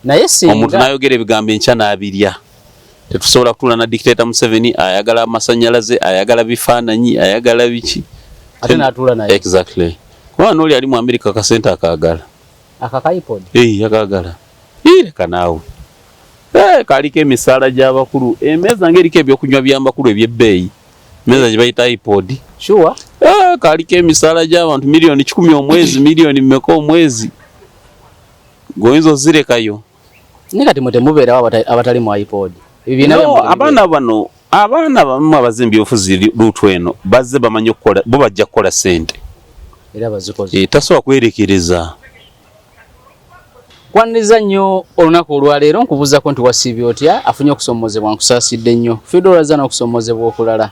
naye singa omuntu nayogera ebigambo enkya n'abirya tetusobola kutuula na dictator Museveni ayagala amasanyalaze ayagala bifaananyi ayagala biki ate n'atuula naye exactly kuba n'oli ali mu America kasente akaagala akakaipod yakagala leka naawe kaliko emisaala gy'abakulu emmeeza ng'eriko ebyokunywa by'amakulu eby'ebbeeyi emmeeza gye bayita iPod sure kaliko emisaala gy'abantu miliyoni 10 omwezi miliyoni mmeka omwezi goyinza ozirekayo ne kati mutemubeerawo abatali mu iPod abaana bano abaana bamu abazimbi ofuzi luutu eno bazze bamanyi okukola bo bajja kukola sente era bazikoze tasobola kwerekereza. Kwaniriza nnyo olunaku olwaleero nkubuuzako nti wasiibye otya afunye okusomozebwa nkusaasidde nnyo fidolaza n'okusomozebwa okulala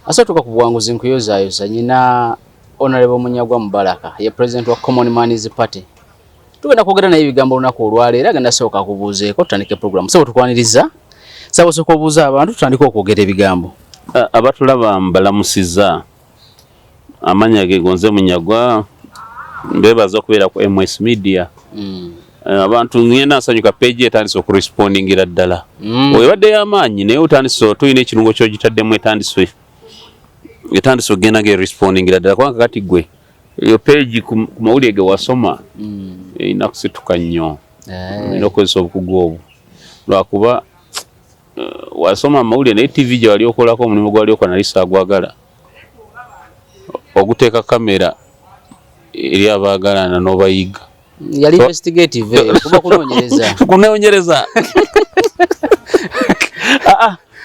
asootuka ku buwanguzi nkuyozaayoza nyina Honorable Munyagwa Mubaraka ye president wa Common Man's Party tugenda kwogera naye ebigambo olunaku olwaleero agenda sooka kubuuzeeko tutandike program sabo tukwaniriza sabo sooka obuuza abantu tutandike okwogera ebigambo abatulaba mbalamusiza amanya ge Gonze Munyagwa mbebaza okubeera ku MS Media abantu ngenda nsanyuka page etandise okurespondingira ddala webadde y'amaanyi naye otandise tulina ekirungo ky'ogitaddemu etandise ogenda ge respondingira ddala kubanga kati gwe eyo page ku mawulire ge wasoma erina kusituka nnyo erina okukozesa obukugu obwo lwakuba wasoma amawulire naye TV gye wali okolako omulimu gwali okola nali saagwagala oguteeka kamera eri abaagalana n'obayiga yali investigative kuba kunoonyereza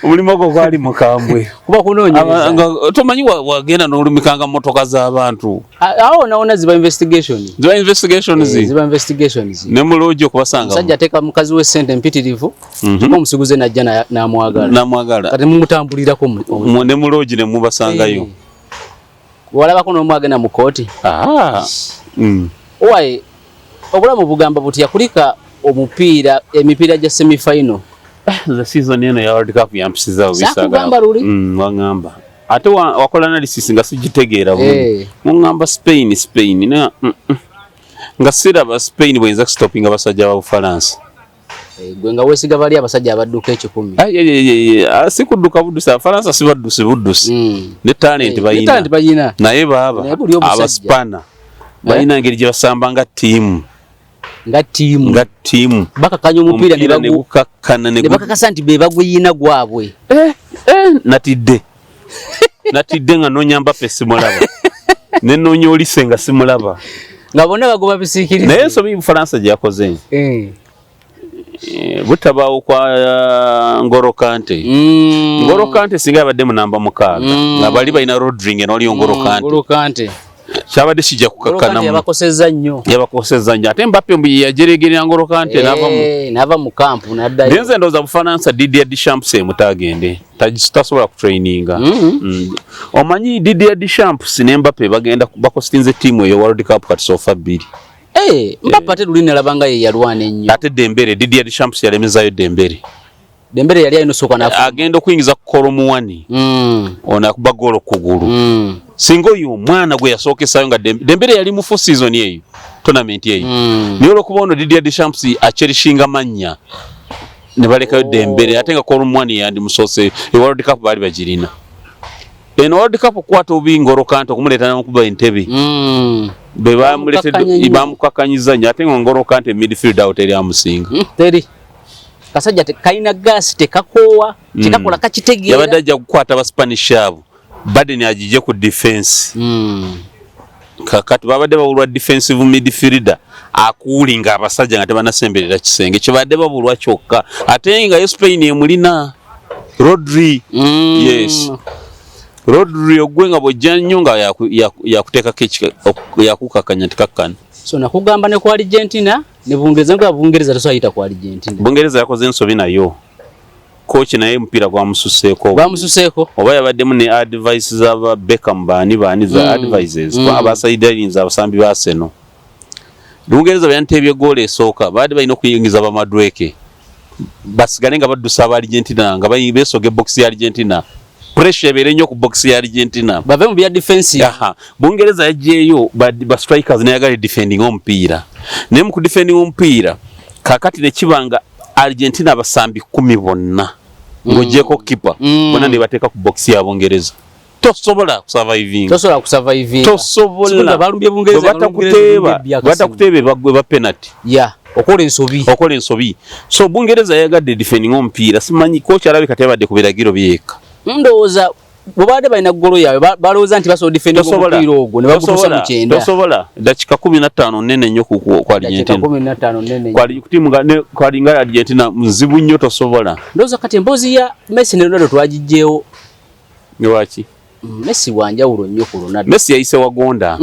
omulimu ogwo gwali mukambwe kuba kunoonyereza tomanyi wagenda n'olumikanga motoka z'abantu awo naona ziba investigations ne mulooji okubasanga musajja ateeka mukazi we sente mpitirivu kuba omusiguze najja n'amwagala kati mumutambulirako ne mulooji ne mubasangayo walabako n'omu agenda mu kooti owaye obulamu bugamba buti yakulika emipiira gya semi-final the season eno ya World Cup yampisizawo bisagamba luli wangamba ate wakola analysis nga sijitegeera mungamba Spain nga siraba Spain bwenza kustopinga abasajja ba Bufalansa gwe nga weesiga bali abasajja abadduka 10 sikudduka buddusi Abafalansa si buddusi ne talent bayina naye baaba abaspana balina engeri gye basamba nga ttiimu bakakanya omupiira ne bakakasa nti be baguyina gwabwe natidde nga nonyamba pe simulaba ne nonya olise nga simulaba nga bonna bagoba bisiikirize naye ensobi Bufalansa gyakoze butabaawo kwa Ngolo Kante singa yabadde mu namba 6 nga bali balina Rodri n'oli Ngolo Kante kyabadde kijja kukakkanamu yabakosezza nnyo ate Mbappe mbu yajeregerera Ngolo Kante n'ava mu kampu n'addayo nze ndowooza Bufalansa Didier Deschamps mutagende tasobola kutraininga omanyi Didier Deschamps ne Mbappe bagenda bakostinze ttiimu eyo World Cup kati sofa 2 Mbappe ate luli nalabanga ye yalwana ennyo ate Dembele Didier Deschamps yalemezayo Dembele yali ayina soka nafu agenda okuyingiza ku Kolomuwani ono akuba golo kugulu singa oyo omwana gwe yasookesayo nga Dembele yali mu 4 season eyo tournament eyo naye olwokuba ono Didier Deschamps acherishinga mannya ne balekayo Dembele ate nga Kolomuwani yandi musoose World Cup baali bagirina eno World Cup okwata obi Ngolo Kante okumuleeta n'okuba entebe be bamuleetedde bamukakanyiza nnyo ate nga Ngolo Kante midfield out eri amusinga teri kasajja kalina gaasi tekakoowa tekakola kakitegeera yabadde ajja kukwata ba Spanish abo Baden agije ku defense kakati babadde babulwa defensive midfielder akuulinga abasajja nga tebanasemberera kisenge kibadde babulwa kyokka ate nga Spain emulina Rodri yes Rodri ogwenga bojja nnyo nga yakuteekako yakukakanya tikakkana so nakugamba ne ku Argentina ne Bungereza nga Bungereza tasayita ku Argentina Bungereza yakoze ensobi nayo coach naye mpira gwamususeeko oba yabaddemu ne advice z'aba Beckham baani za advices kwa abasaidians abasambi ba Arsenal Bungereza bayantebye goal esooka baadde balina okuyingiza ba Madweke basigale nga baddusa aba Argentina nga beesoge box ya Argentina pressure ebeere nnyo ku box ya Argentina bave mu bya defensive Bungereza yajjeeyo ba strikers nayagala defending omupiira naye mu ku defending omupiira kakati ne kibanga Argentina abasambi 10 bonna ngojeko kipa bonna ne bateeka ku box ya Bungereza tosobola kusurvivinga balumbye Bungereza batakuteeba bagwe ba penalty okola ensobi so Bungereza yagadde defending omupiira simanyi coach alabika tebadde ku biragiro byeka ndowooza bobade balina golo yawe balowooza nti basobola defending omupiira ogwo ne bagutuusa mu kyenda tosobola dakika 15 nene nnyo ku Argentina kwali kutimu nga Argentina muzibu nnyo tosobola ndowooza kati emboozi ya Messi ne Ronaldo twagijjeewo lwaki Messi wanjawulo nnyo ku Ronaldo Messi yayise wagonda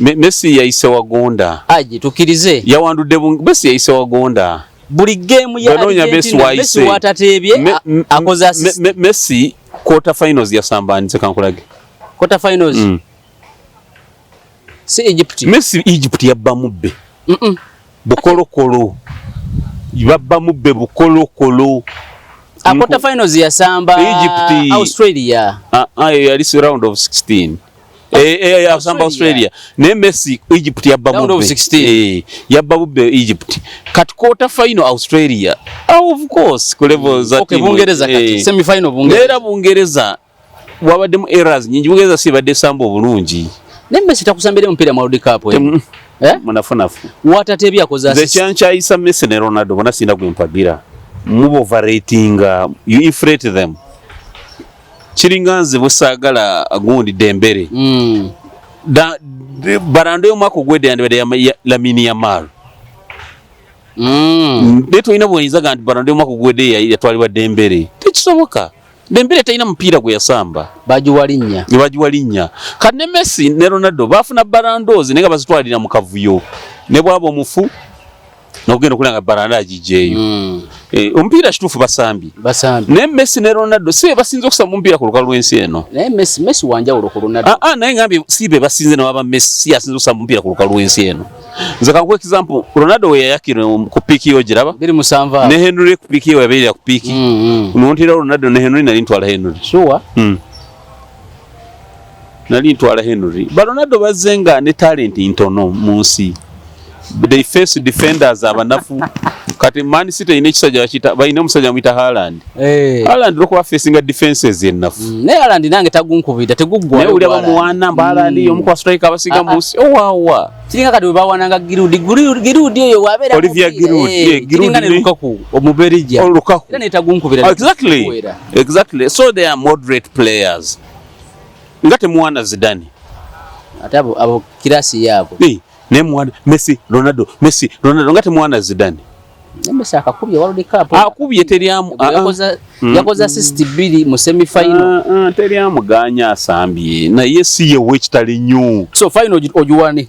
Messi yayise wagonda aje tukirize yawandudde Messi yayise wagonda buli game ya Argentina Messi watateebye akoza Messi quarter finals ya sambanze kankulage quarter finals si Egypt Messi Egypt yabba mubbe bukolokolo yabba mubbe bukolokolo quarter finals ya samba Egypt Australia yali round of 16 samba Australia ne Messi Egypt yabba mubbe yabba mubbe Egypt kat quarter final Australia of course ku level za team Bungereza kati semi final Bungereza wabadde errors nyingi Bungereza si badde samba obulungi ne Messi takusambire mpira mu World Cup munafunafu watatebya akoza ze chancha isa Messi ne Ronaldo bona sinda kwempagira mubo overrating you inflate them chiringanze busagala agundi Dembele barando yo mako gwede yandebe ya Lamine Yamal beto ina bwoniza ganti barando yo mako gwede yatwalibwa Dembele tekisoboka Dembele tayina mpira gwe yasamba bajuwalinnya kane Messi ne Ronaldo bafuna barandozi nenga bazitwalira mu kavuyo ne bwabo mufu nogenda kulanga baranda ajijeyo omupiira kituufu basambi ne Messi ne Ronaldo si basinze okusamba omupiira ku lukalu lw'ensi eno naye Messi wanjawulo ku Ronaldo naye ngambye si be basinze n'aba Messi asinze okusamba omupiira ku lukalu lw'ensi eno nze kankuwa example Ronaldo we yayakira ku piiki yo giraba 270 ne Henry ku piiki yo yabeerera ku piiki nontera Ronaldo ne Henry nali ntwala Henry sure nali ntwala Henry ba Ronaldo bazenga ne talent ntono mu nsi they face defenders abanafu kati Man City ine kisajja bakita bayina omusajja mwita Haaland Haaland loko facing defenses enafu ne Haaland nange tagunkubida teguggwa ne uli abamuwana Haaland yo mukwa striker abasiga musi owawa kiringa kati bawananga Giroud yo wabera Olivia Giroud ne Lukaku omuberija Lukaku era ne tagunkubida exactly so they are moderate players ngate muwana Zidane atabo abo kirasi yabo ne mwana Messi Ronaldo ngate mwana Zidane Messi akakubye World Cup akubye teriamu yakoza assist 2 mu semi final teriamu ganya asambye na yesi ye wechitali nyu so final ojuwane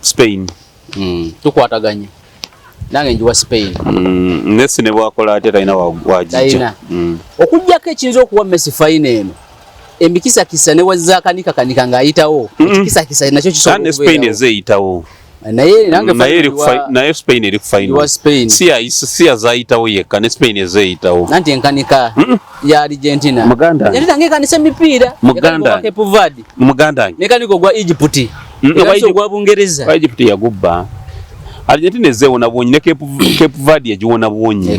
Spain tukwataganye nange njuwa Spain Messi ne bwakola ate taina wajija okujjako ekinzo okuwa Messi final eno emikisa kisa ne wazakanika kanika ngaayitawo ekikisa kisa nakyo kisobola Spain ezeyitawo naye nange naye Spain eri ku final si azayitawo yekka ne Spain ezeyitawo nanti enkanika ya Argentina Argentina ngekanisa emipiira muganda nekanika ogwa Egypt ogwa Bungereza Egypt yagubba Argentina ezewona bwonyi ne Cape Verde yagiwona bwonyi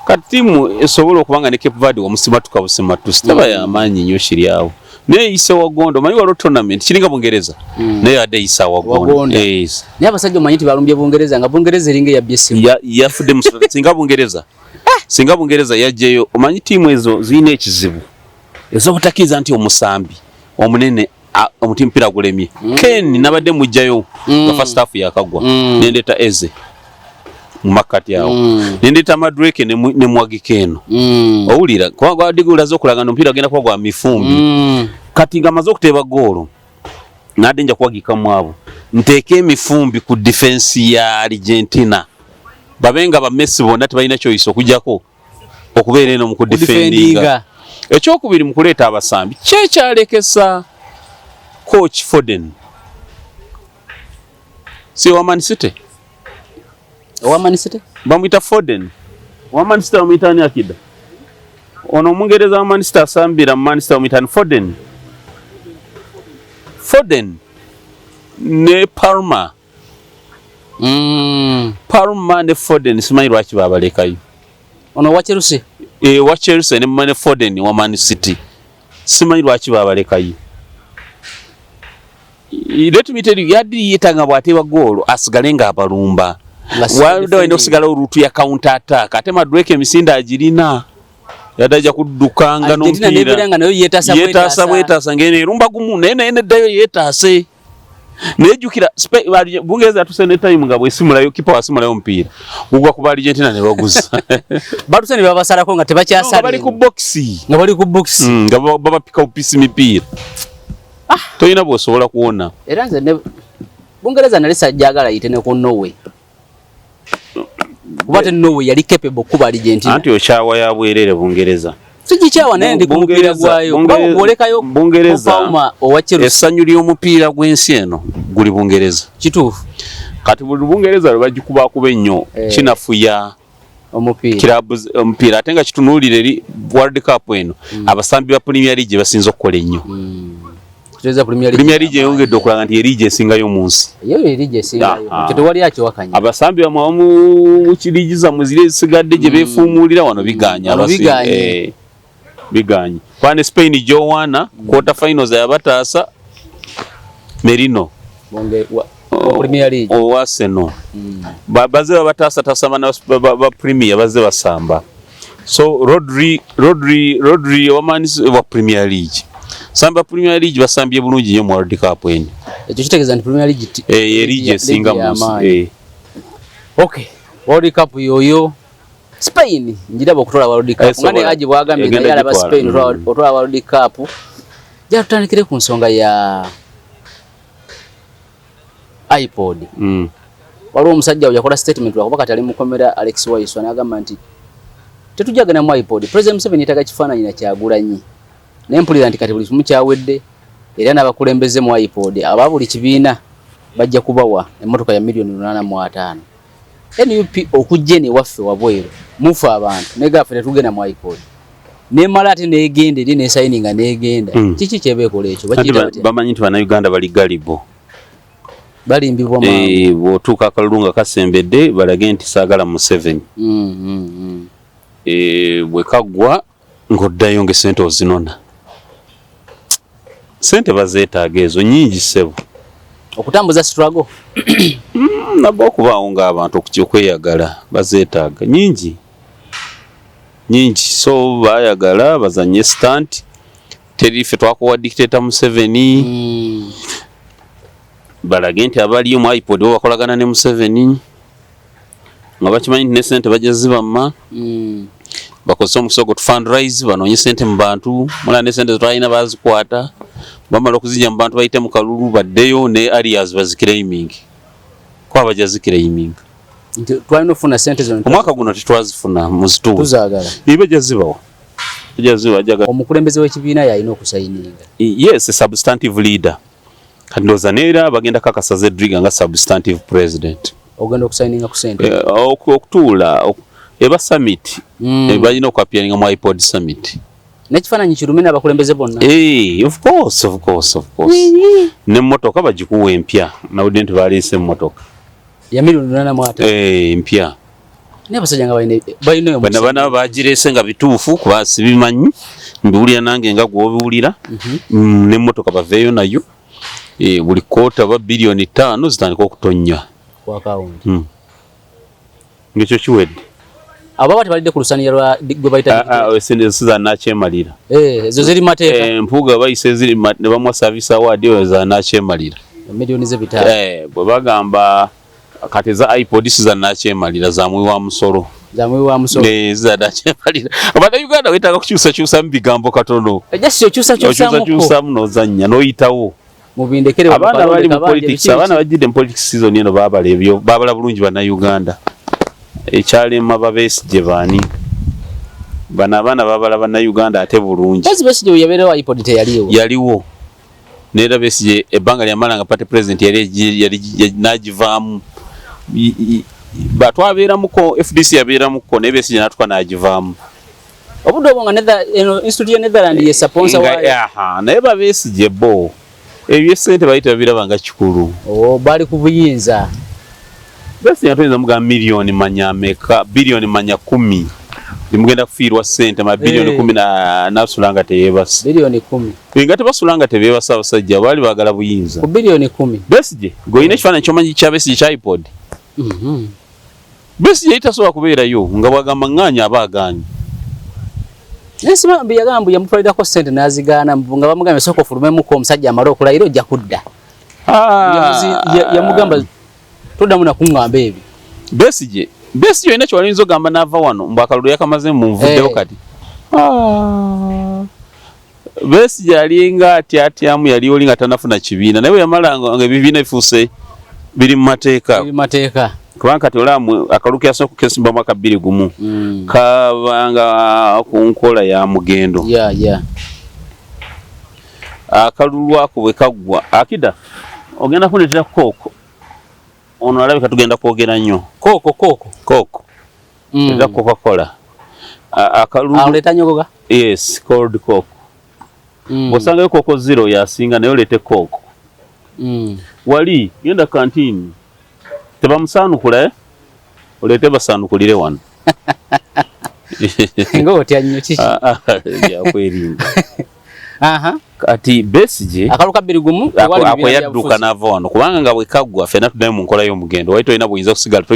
kati timu esobola okubanga ne Cape Verde omusimatuka busimatu sitaba y'amaanyi nnyo shiryawo naye ise wagondo manyi waliwo tournament kiringa Bungereza naye ade isa wagondo naye abasajja omanyi nti balumbye Bungereza nga Bungereza eringa yabbye essimu yafudde singa Bungereza yajjeyo omanyi timu ezo zirina ekizibu ez'obutakiriza nti omusambi omunene omutimpira gulemye Ken nabadde mujjayo nga first half yakagwa nendeeta Eze mumakati awo nendeeta Madueke ne Mwagikeno owulira kwa digulazo okulaga omupiira agenda kuba gwa mifumbi kati nga maze okuteeba goolo nadde nja kuwagikamu abo nteeka emifumbi ku defense ya Argentina babenga ba Messi bonna tebalina choice okujjako okubeera eno mu kudefendinga ekyokubiri mu kuleeta abasambi kyekyalekesa coach Foden si wa Man City bamwita Foden wa Man City bamwita ani akida ono Mungereza wa Man City asambira Man City bamwita Foden ne Palmer Palma ne Foden simanyi lwaki babalekayo. Ono wa Chelsea. Wa Chelsea ne Mane Foden wa Man City. Simanyi lwaki babalekayo. Let me tell you, yadi yetanga bwatewa goal asigale nga abalumba. Waldo eno sigala urutu ya counter attack. Ate Madueke Misinda ajirina. Yadaja kudukanga no mpira. Argentina nebiranga nayo yetasa bwetasa ngene rumba gumu nene dayo yetase. Nejukira Bungereza tusene time nga bwesimulayo kipa wasimulayo mpira. Ugwa kuba Argentina ne baguza. Batusene babasalako nga tebakyasala. Bali ku boxi. Nga bali ku boxi. Nga baba pika upisi mipira. Toyina bosobola kuona. Era nze ne Bungereza nalisa jagala yitene ku Norway. Kubate Norway yali capable kuba Argentina. Anti ochawa ya bwerere Bungereza. Sigichawa nende ku mupira gwayo. Bolekayo Bungereza. Essanyu ly'omupiira gw'ensi eno guli Bungereza. Kituufu. Kati buli Bungereza bagikuba kuba ennyo kinafuya omupiira ate nga kitunuulire World Cup eno abasambi ba Premier League basinza okukola ennyo. Premier League yongedde okulaga nti erige esingayo mu nsi. Yo erige esingayo. Kito wali akiwakanya. Abasambi mu kirigiza muzire zisigadde gye beefuumuulira wano biganya. Biganye. Kwane Spain Jowana quarter finals yabataasa Merino. Premier League. Arsenal. Baze babataasa tasama ba Premier baze basamba. So Rodri wa Premier League. Samba Premier League basambye bulungi nnyo mu World Cup eno. Ekyo kitegeeza nti Premier League erige singa musi. Okay. World Cup yoyo Spain njiraba okutola World Cup. Ngane aje bwagambye nga yala ba Spain otola World Cup. Ja tutandikire ku nsonga ya iPod. Waliwo omusajja yakola statement lwa kubaka tali mukomera Alex Waiso n'agamba nti tetujagana mu iPod. President Museveni yataga kifaananyi na Kyagulanyi. Nempulira nti kati buli kimu kyawedde era n'abakulembeze mu iPod aba buli kibiina bajja kubawa emmotoka ya $85 million. NUP okujjene waffe wabweru mufa abantu negafe tetugenda mu iPod nemala ate negende eri nesayininga negenda kiki kyebekola ekyo bamanyi nti bana Uganda bali galibo balimbibwa bwotuuka akalulunga kasembedde balage nti saagala Museveni bwe kaggwa ng'oddayo ng'esente ozinona sente bazeetaaga ezo nnyingi ssebo okutambuza struggle nabwo okubaawo ng'abantu okweyagala bazeetaaga nyingi so baayagala bazanye stunt teri ffe twakowa dictator Museveni balage nti abaliyo mu iPod bo bakolagana ne Museveni nga bakimanyi nti ne sente bajja zibamma bakozesa omukisa ogwo fundraise banoonye sente mu bantu mulala ne sente zetwalina bazikwata bamala okuzijja mu bantu bayite mu kalulu baddeyo ne areas baziclaiming kwa bajja ziclaiming twalina ofuna sente zino omwaka guno tetwazifuna muzituufu tuzagala bajja zibawa omukulembeze w'ekibiina yalina okusayininga yes substantive leader kati ndowooza neera bagenda kakasa Zedriga nga substantive president ogenda okusayininga ku sente okutuula eba summit balina okwapianinga mu iPod summit nekifaananyi kirume n'abakulembeze bonna of course n'emmotoka bagikuwa empya nawudde nti baleese emmotoka ya $85 empya n'abasajja nga balina bana bagireese nga bituufu kuba sibimanyi mbiwulira nange nga gwobiwulira n'emmotoka baveeyo nayo buli koota ba billion 5 zitandika okutonnya ku account ng'ekyo kiwedde abo tebalidde ku lusanira lwa gwe bayita za nakyemalira ezo ziri mateeka empuuga bayise ziri ne bamwa service award eyo za nakyemalira million z'ebitaala bwe bagamba kati za iPod za nakyemalira za mwi wa musolo za nakyemalira abana Uganda wetaaga kukyusa mu bigambo katono just okyusa n'ozannya n'oyitawo mubindekere abaana bali mu politics abaana bajjidde mu politics season eno baabala bulungi bana Uganda ekyalema Besigye baani bana abaana baabala bana Uganda ate bulungi Besigye yabeerawo iPod yaliwo neera Besigye ebbanga lyamala nga party president yali n'agivaamu batwabeeramuko FDC yabeeramuko naye Besigye n'atuka n'agivaamu obudde obwo nga institute ya Netherland ye sponsor waayo naye Besigye bo ebyo sente bayita biraba nga kikulu bali ku buyinza basi yatoyinza muga milioni manya meka bilioni manya 10 limugenda kufiirwa sente ma bilioni 10 na nasulanga teyebasa bilioni 10 ingate basulanga tebebasa abasajja bali bagala buyinza ku bilioni 10 Besigye goyine kifaananyi kyomanyi kya Besigye kya iPod Besigye itasobola kubeerayo nga bwagamba nganya abaganye Nesima biyagamba yamutwalirako sente nazigaana nga bamugambye soko fulumemuko omusajja amala okulayira ojja kudda yamugamba toddamu nakungamba ebyo Besigye yina kyowalinza ogamba n'ava wano mbu akalulu yakamaze munvuddeo kati Besigye alinga atyatyamu yali olinga tanafuna kibiina naye yamala nga ebibiina bifuuse biri mu mateeka kubanga kati olamu akaluku yasooka kukesimba mwaka 2001 kabanga ku nkola ya mugendo akalulu ako bwe kaggwa akida ogenda kuleetera kooko ono alabika tugenda kwogera nnyo kooko era Coca-Cola akalulu aleta nyogoga yes cold coke bosanga kooko zero yasinga nayo lete kooko wali yenda kantini tebamusaanukula olete basanukulire wano ngotya nnyo kiki yakwerinda kati Besigye akaluka 2001 ako yadduka n'ava wano kubanga nga bwe kaggwa ffenna tuddayo mu nkola y'omugendo wali tolina buyinza kusigala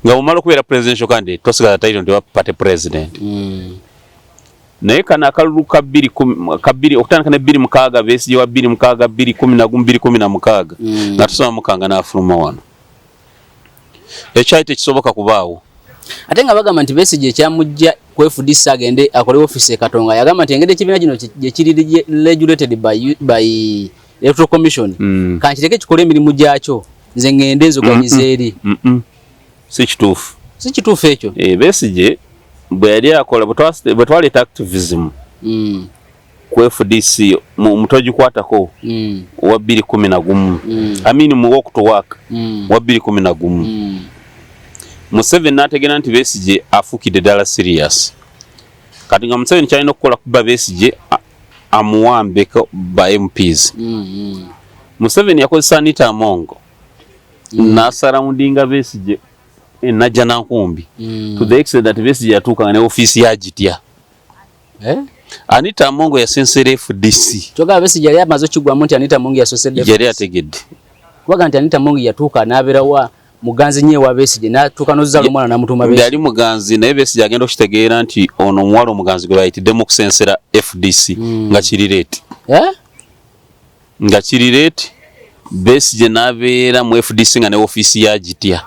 nga bumala okubeera presidential candidate tosigala title nti party president naye kana akalulu ka 20 okutandika ne 2006 Besigye wa 2006 2016 nga tusoma mukanga n'afuluma wano ekyali tekisoboka kubaawo ate nga bagamba nti Besigye ekyamujja ku FDC agende akole office Katonga yagamba nti engeri ekibiina kino gye kiri regulated by Electoral Commission kankireke kikole emirimu gyakyo nze ngende nzoganyiza eri si kituufu ekyo Besigye bwe yali akola bwe twaleeta activism ku FDC mutogikwatako wa 2011 amini mu walk to work wa 2011 Museveni n'ategeera nti Besigye afuukidde ddala serious kati nga Museveni kyalina okukola kuba Besigye amuwambeko ba MPs Museveni yakozesa Anita Amongo n'asarawundinga Besigye najja nankumbi to the extent that Besigye yatuukanga ne ofiisi yagitya Anita Amongo yasensera FDC kyogaba Besigye yali amaze okigwamu nti Anita Amongo yasosedde yali ategedde kubaga nti Anita Amongo yatuuka n'abeerawa muganzi nye wa Besigye n'atuuka n'ozzaala omwana n'amutuma Besigye yali muganzi naye Besigye agenda okitegeera nti ono omuwala omuganzi gwe bayitiddemu okusensera FDC nga kirireeti Besigye n'abeera mu FDC nga ne ofiisi yagitya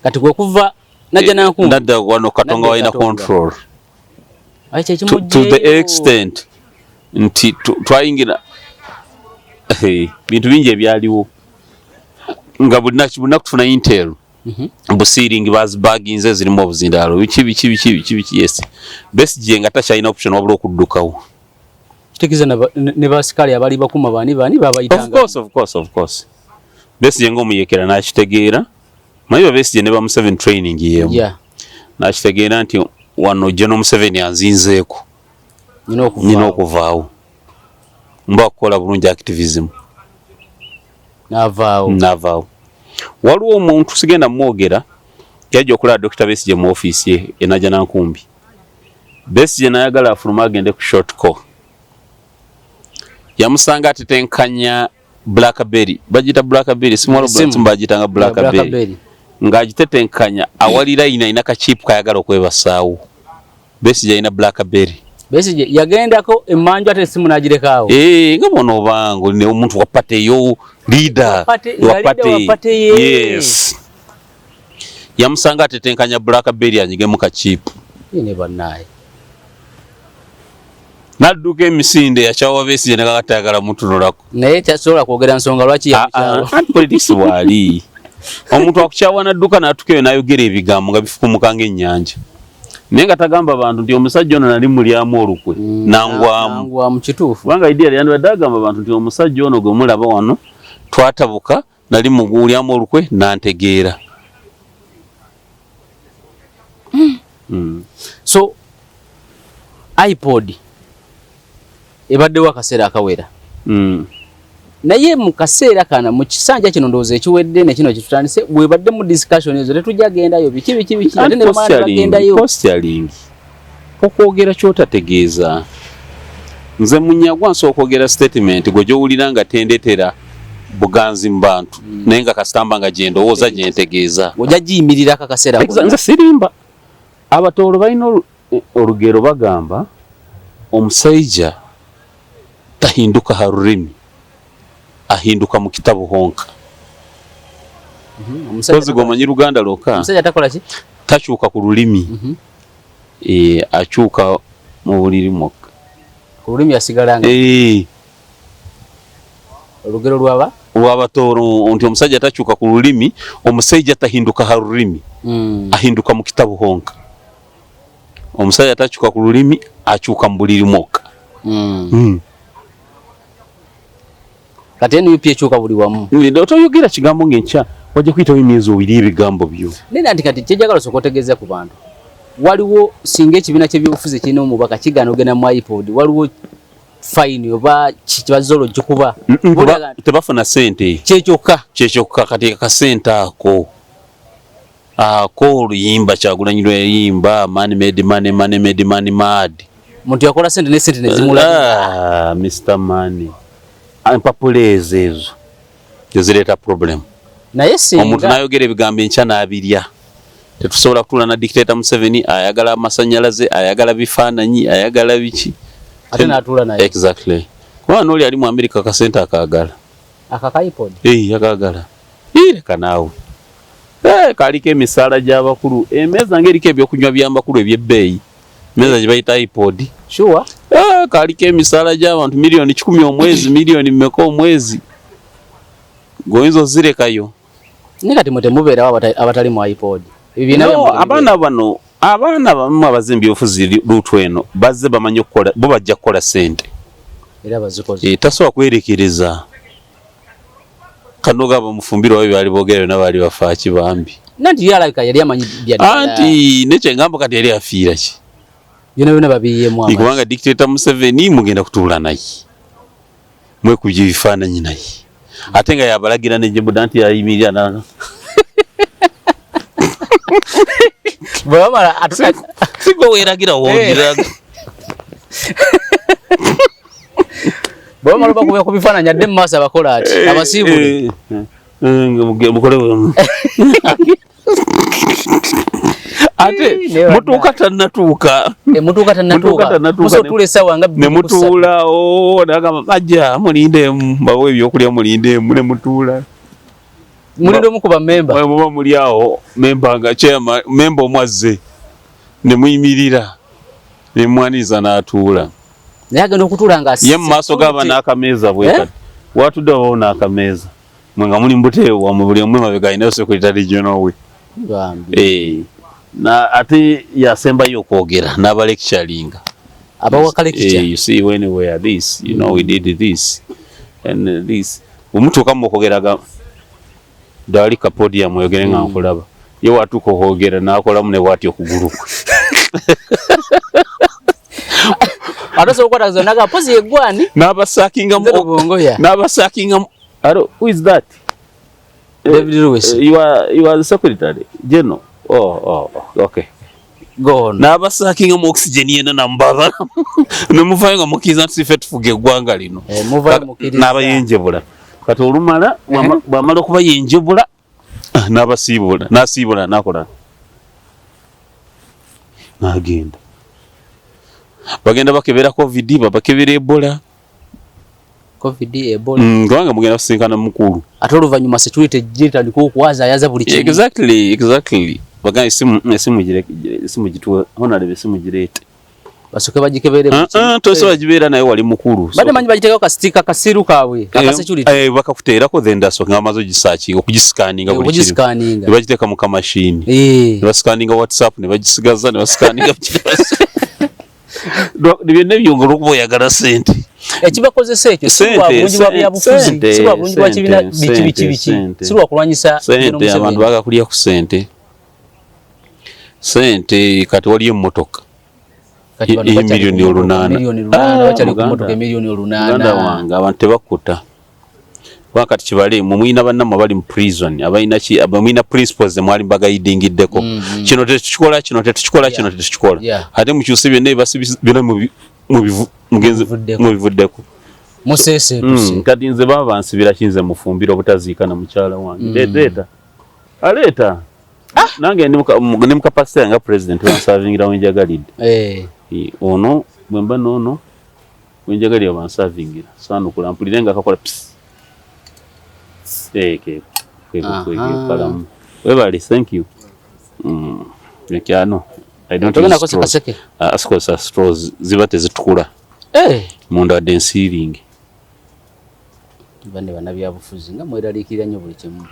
kati kwe kuva najja nankumbi nadda wano Katonga walina control to the extent nti twayingira bintu bingi ebyaliwo nga bulina kutufuna intel busiringi bazibaginze zirimu obuzindalo biki yes Besigye nga takyalina option wabula okuddukawo kitegeeza ne basikali abali bakuma bani babayitanga of course Besigye ng'omuyekera n'akitegeera manyi Besigye ne ba Museveni training yemu n'akitegeera nti wano General Museveni anzinzeeko nyina okuvaawo mba kukola bulungi activism n'avaawo waliwo omuntu sigenda mwogera yajja okulaba Dr. Besigye mu ofiisi ye enajja nankumbi Besigye n'ayagala afuluma agende ku short call yamusanga atetenkanya Blackberry bagita Blackberry simu bagitanga Blackberry ng'agitetenkanya awalira ina kachipu kayagala okwebasaawo Besigye ina Blackberry Besigye yagendako emanju ate simu n'agirekaawo nga bono obango ne omuntu wapateyo leader wapate yes yamusanga atetenkanya Blackberry anyige mu kachipu ne bannaye nadduka emisinde yakyawa Besigye ne kakatayagala mutunulako naye tasobola kwogera nsonga lwaki yakyawa politics wali omuntu akukyawa nadduka n'atukeyo n'ayogera ebigambo nga bifukumuka ng'ennyanja naye nga tagamba abantu nti omusajja ono nali mulyamu olukwe nangwamu kituufu kubanga idea yandibadde agamba abantu nti omusajja ono gwe mulaba wano twatabuka nali mulyamu olukwe nantegeera so iPod ebaddewo akaseera akawera naye mu kaseera kana mu kisanja kino ndowooza ekiwedde ne kino kitutandise bwebadde mu discussion ezo tetujagendayo biki ate ne bamala bagendayo postaling okwogera kyotategeeza nze Munyagwa nsobola okwogera statement gwe gyowulira nga tendetera buganzi mu bantu naye nga kasitamba nga gyendowooza gyentegeeza ojja giyimirira akaseera nze sirimba abatoolo balina olugero bagamba omusajja tahinduka ha rurimi ahinduka mu kitabu honka kozi gomanyi Luganda loka omusajja takola ki takyuka ku lulimi akyuka mu buliri mwokka ku lulimi asigalanga olugero lw'abatoolo nti omusajja takyuka ku lulimi omusajja tahinduka ha rurimi ahinduka mu kitabu honka omusajja takyuka ku lulimi akyuka mu buliri mwokka kati NUP ekyuka buli wamu otoyogera kigambo ng'enkya wajja kuyitawo emyezi obiri ebigambo byo nena nti kati kyejagala osooka otegeeza ku bantu waliwo singa ekibiina ky'ebyobufuzi kirina omubaka kigaana ogenda mu iPod waliwo fine oba kibazolo gikuba tebafuna sente kyekyoka kati akasente ako oluyimba Kyagulanyi lweyimba money made money mad muntu yakola sente ne sente nezimula Mr. Money empapuleza ezo tezireeta problem naye singa omuntu nayogera ebigambo enkya n'abirya tetusobola kutuula na dictator Museveni ayagala amasanyalaze ayagala bifaananyi ayagala biki ate n'atuula naye exactly kubanga n'oli ali mu America akasente akaagala akakaipod akagala leka naawe kaliko emisaala gy'abakulu emeeza ng'eriko ebyokunywa by'amakulu ebyebbeeyi meeza gye bayita iPod sure kaliko emisaala gy'abantu milioni 10 omwezi milioni mmeka omwezi goyinza ozirekayo naye kati mutemubeerawo abatali mu iPod abaana bamu abazimbi obufuzi luutu eno bazze bamanyi okukola bo bajja kukola sente era bazikoze tasobola kwerekereza kanoga bamufumbira wabi bali boogera nabaali bafaaki bambi nanti yalabika yali amanyi anti nekyengambo kati yali afiira ki byonna babiyemu kubanga dictator Museveni mugenda kutuula naye mwekubye ebifaananyi naye ate nga yabalagira nejebuda nti yayimirira nana bwamala sigo weeragira woogiraga bwamala bakubya ku bifaananyi adde mu maaso abakola ati abasiibule mukole ate mutuuka tannatuuka musotuula essaawa nga ne mutuula nagamba ajja mulindeemu bawe ebyokulya mulindeemu ne mutuula mulinde omukuba memba muba muli awo memba nga chairman memba omwazze ne muyimirira ne mwaniriza n'atuula naye agenda okutuula nga ye mu maaso g'aba n'akameeza bwe kati watudde wabawo n'akameeza mwe nga muli mbuteewa mu buli omwe mabega alinayo secretary general we na ate yasembayo okwogera n'abalecturinga abawaka lecture you see when we were this you know we did this and this omutuuka mu okwogeraga dali ka podium oyogere nga nkulaba ye watuuka okwogera n'akolamu ne bw'atyo okugulu kwe atasobola okukwata naga pozi yeggwani n'abasakinga who is that David Lewis you are the secretary general okay go on n'abasakinga mu oxygen yena nambaba nemuvayo nga mukkiriza nti sife tufuga eggwanga lino n'abayenjebula kati olumala bwamala okubayenjebula n'asiibula n'akola n'agenda bagenda bakebera covid babakebera ebola kubanga mugenda kusinkana mukulu ate oluvannyuma security gitandika okwazayaza buli kimu exactly bagamba esimu gituwe honorable esimu gireete basoke bagikebere tose bagibeera naye wali mukulu bade manyi bagiteekako kastika kasiru kaabwe akasecurity bakakuteerako then daso nga bamaze ogisaakinga okugisikaninga buli kimu ne bagiteeka mu kamashini ne basikaninga whatsapp ne bagisigaza ne basikaninga byonna byongera okuba oyagala sente ekibakozesa ekyo sibwabulungi bwa byabufuzi sibwabulungi bwa kibiina biki sibwakulwanyisa sente abantu bagakulya ku sente kati wali emmotoka milioni 8 bakyali ku mmotoka emiliyoni 8 wange abantu tebakuta wakati kibale mumwina bannamu bali mu prison abamwina principles mwali mbagaidingiddeko kino tetukikola ate mukyuse byonna basi byonna mugenzi mubivuddeko musese kati nze baba nsibira kinze mufumbira obutaziika na mukyala wange aleta nange ndi mukapasite nga president wansavingira wenjagalidde ono bwemba nono wenjagalira wansavingira sanukula mpulire nga akakola kalamu webali thank you yakyano I don't know kaseke asikosa straws ziba tezitukula munda wadde nsiringi bane bana byabufuzi nga mweralikira nnyo buli kimu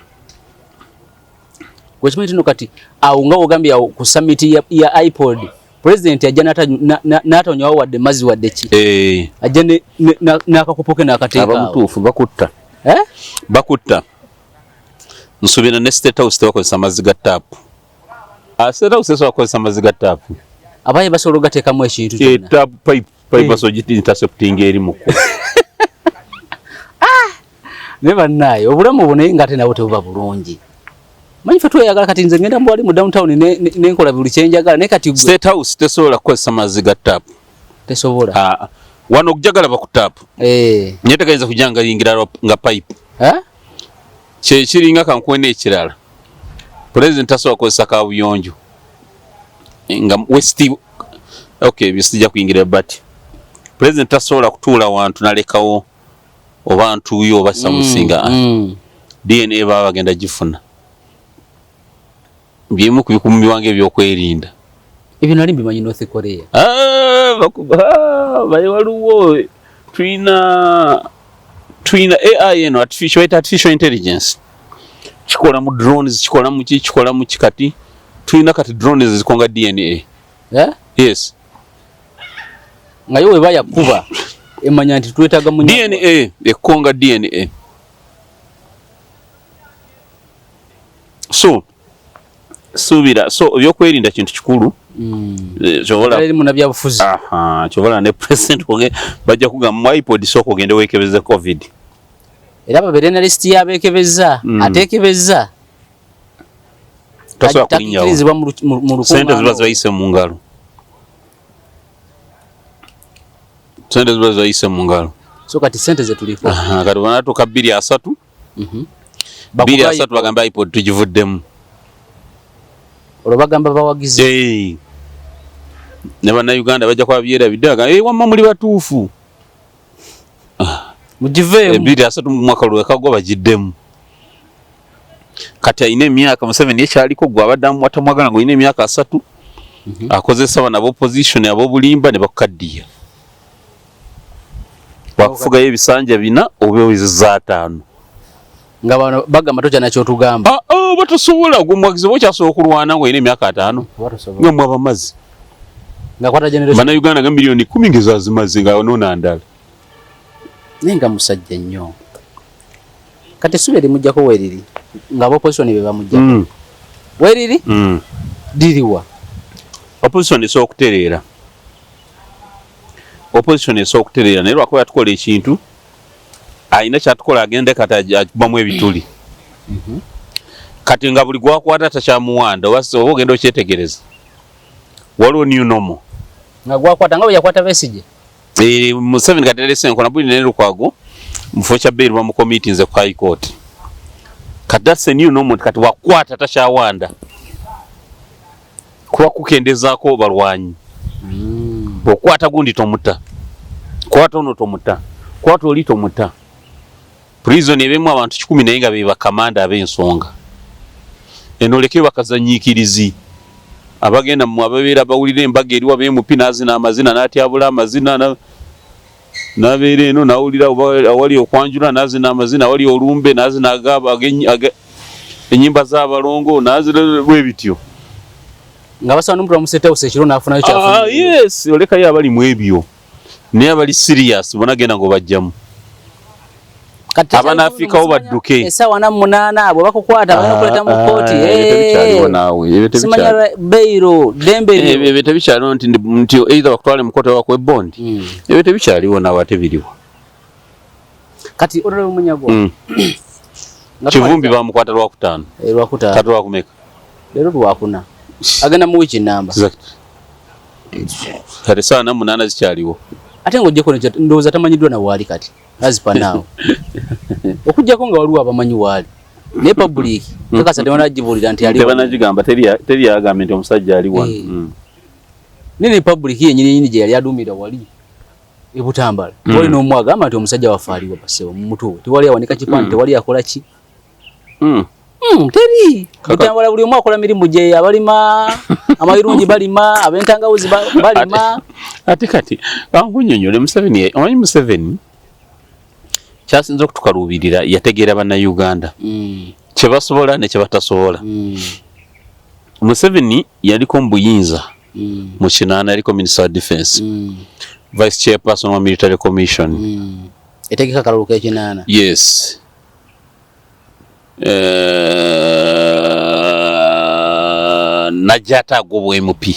wekimanyi tino kati awo nga wogambye ku summit ya iPod president ajja n'atonyawo wadde mazzi wadde ki ajja n'akakopo ke n'akateeka abamutuufu bakutta nsuubira ne State House tebakozesa mazzi ga taapu State House tebakozesa mazzi ga taapu abaye basobola ogateekamu ekintu kyonna taapu pipe basogitinitase okutinga eri mukko ne bannaaye obulamu buno nga ate nabwo tebuba bulungi manyi fe tweyagala kati nze ngenda mbwali mu downtown nenkola buli kyenjagala naye kati State House tesobola kukozesa mazzi ga taapu tesobola wano okujagala bakutaapu nyeteganyiriza kujanga yingira nga pipe kyekiringa kankwena ekirala president tasobola kukozesa kabuyonjo nga westi bisijja kuyingira but president tasobola kutuula wantu nalekawo obantu yo basamusinga DNA baba bagenda gifuna bimu kubikumi wange ebyokwerinda ebyo nali mbimanyi North Korea baye waliwo twina AI eno artificial intelligence kikola mu drones kikola mu kikati twina kati drones zikonga DNA yes ngayo we baya kuba emanya nti twetaga mu DNA ekonga DNA so byokwerinda kintu kikulu ali mu nabyabufuzi kyobola ne president konge bajja kugamba iPod soko ogende wekebeze covid era babere na list yabekebeza atekebeza tasobola kulinyawo mu sente ziba zayise mu ngalo so kati sente ze tuliko kati banatuka 2 3 bagamba iPod tugivuddemu olwo bagamba bawagize ne bannayuganda bajja kwa byera bidaga wamma muli batuufu mugiveemu 2 mu mwaka lwekagwa bagiddemu kati ayina emyaka Museveni ekyaliko gwe abaddamu watamwagala ngo ayina emyaka 3 akozesa bana opposition abobulimba ne bakaddiya wakufugayo ebisanja 4 obyowizza 5 nga bano bagamba toja nakyo tugamba batasobola gumwagize bokyasobola okulwana ngo ayina emyaka 5 nga mwaba mazzi nga kwata generation bana Uganda ga milioni 10 ngezazimazi nga onona ndala nenga musajja nnyo kati subiri mujjako weriri nga opposition be bamujja weriri diriwa opposition eso okutereera naye lwako yatukola ekintu ayina kyatukola agende kati ajubamu ebituli kati nga buli gwakwata takyamuwanda oba ogenda okyetegereza waliwo new normal nga gwakwata nga yakwata Besigye Museveni kati alese enkona buli ne Lukwago mufo kya bail mu committee nze ku high court kati that's a new normal kati wakwata takyawanda kuba kukendezaako balwanyi okwata gundi tomuta kwata ono tomuta kwata oli tomuta prison ebemu abantu 10 naye nga be bakamanda ab'ensonga eno leke bakazanyikirizi abagenda mu ababeera bawulira embaga eriwa bemupi nazina amazina natyabula amazina nabeera eno nawulira awali okwanjula nazina amazina awali olumbe nazina agaba enyimba z'abalongo nazina bwebityo nga basana n'omuntu amusetewo ekiro n'afunayo kyafuna yes olekayo abali mu ebyo naye abali serious bona genda ngo bajjamu abanaafikawo badduke esawa na 8 abo bakukwata banokuleta mu kooti tebikyaliwo naawe simanya beiro dembe ebyo tebikyaliwo nti either bakutwale mu kooti oba bakuwe bondi ebyo tebikyaliwo naawe ate biriwo kati Honorable Munyagwa Kivumbi bamukwata lwakutaano lwakutaano kati lwakumeka lero lwakuna agenda mu wiki namba kati saa na munaana zikyaliwo ate ng'ojjeko ndowooza tamanyiddwa na waali kati azipa naawe okujjako nga waliwo abamanyi waali naye public kakasa tebanagibulira nti tebanagigamba teri yagambye nti omusajja ali wano nene public yennyini gye yali aduumira wali e Butambala wali n'omwagamba nti omusajja waffe aliwo basewo mu mutuwe tewali awanika kipande tewali akola ki teri Butambala buli omu akola mirimu gye abalima amayirungi balima ab'entangawuzi balima ate kati bankunyonyole Museveni omanyi Museveni kyasinza okutukaluubirira yategeera bannayuganda kye basobola ne kye batasobola Museveni yaliko mu buyinza mu kinaana yaliko Minister of Defense Vice Chairperson wa Military Commission etegeka akalulu k'ekinaana yes najja agobwa MP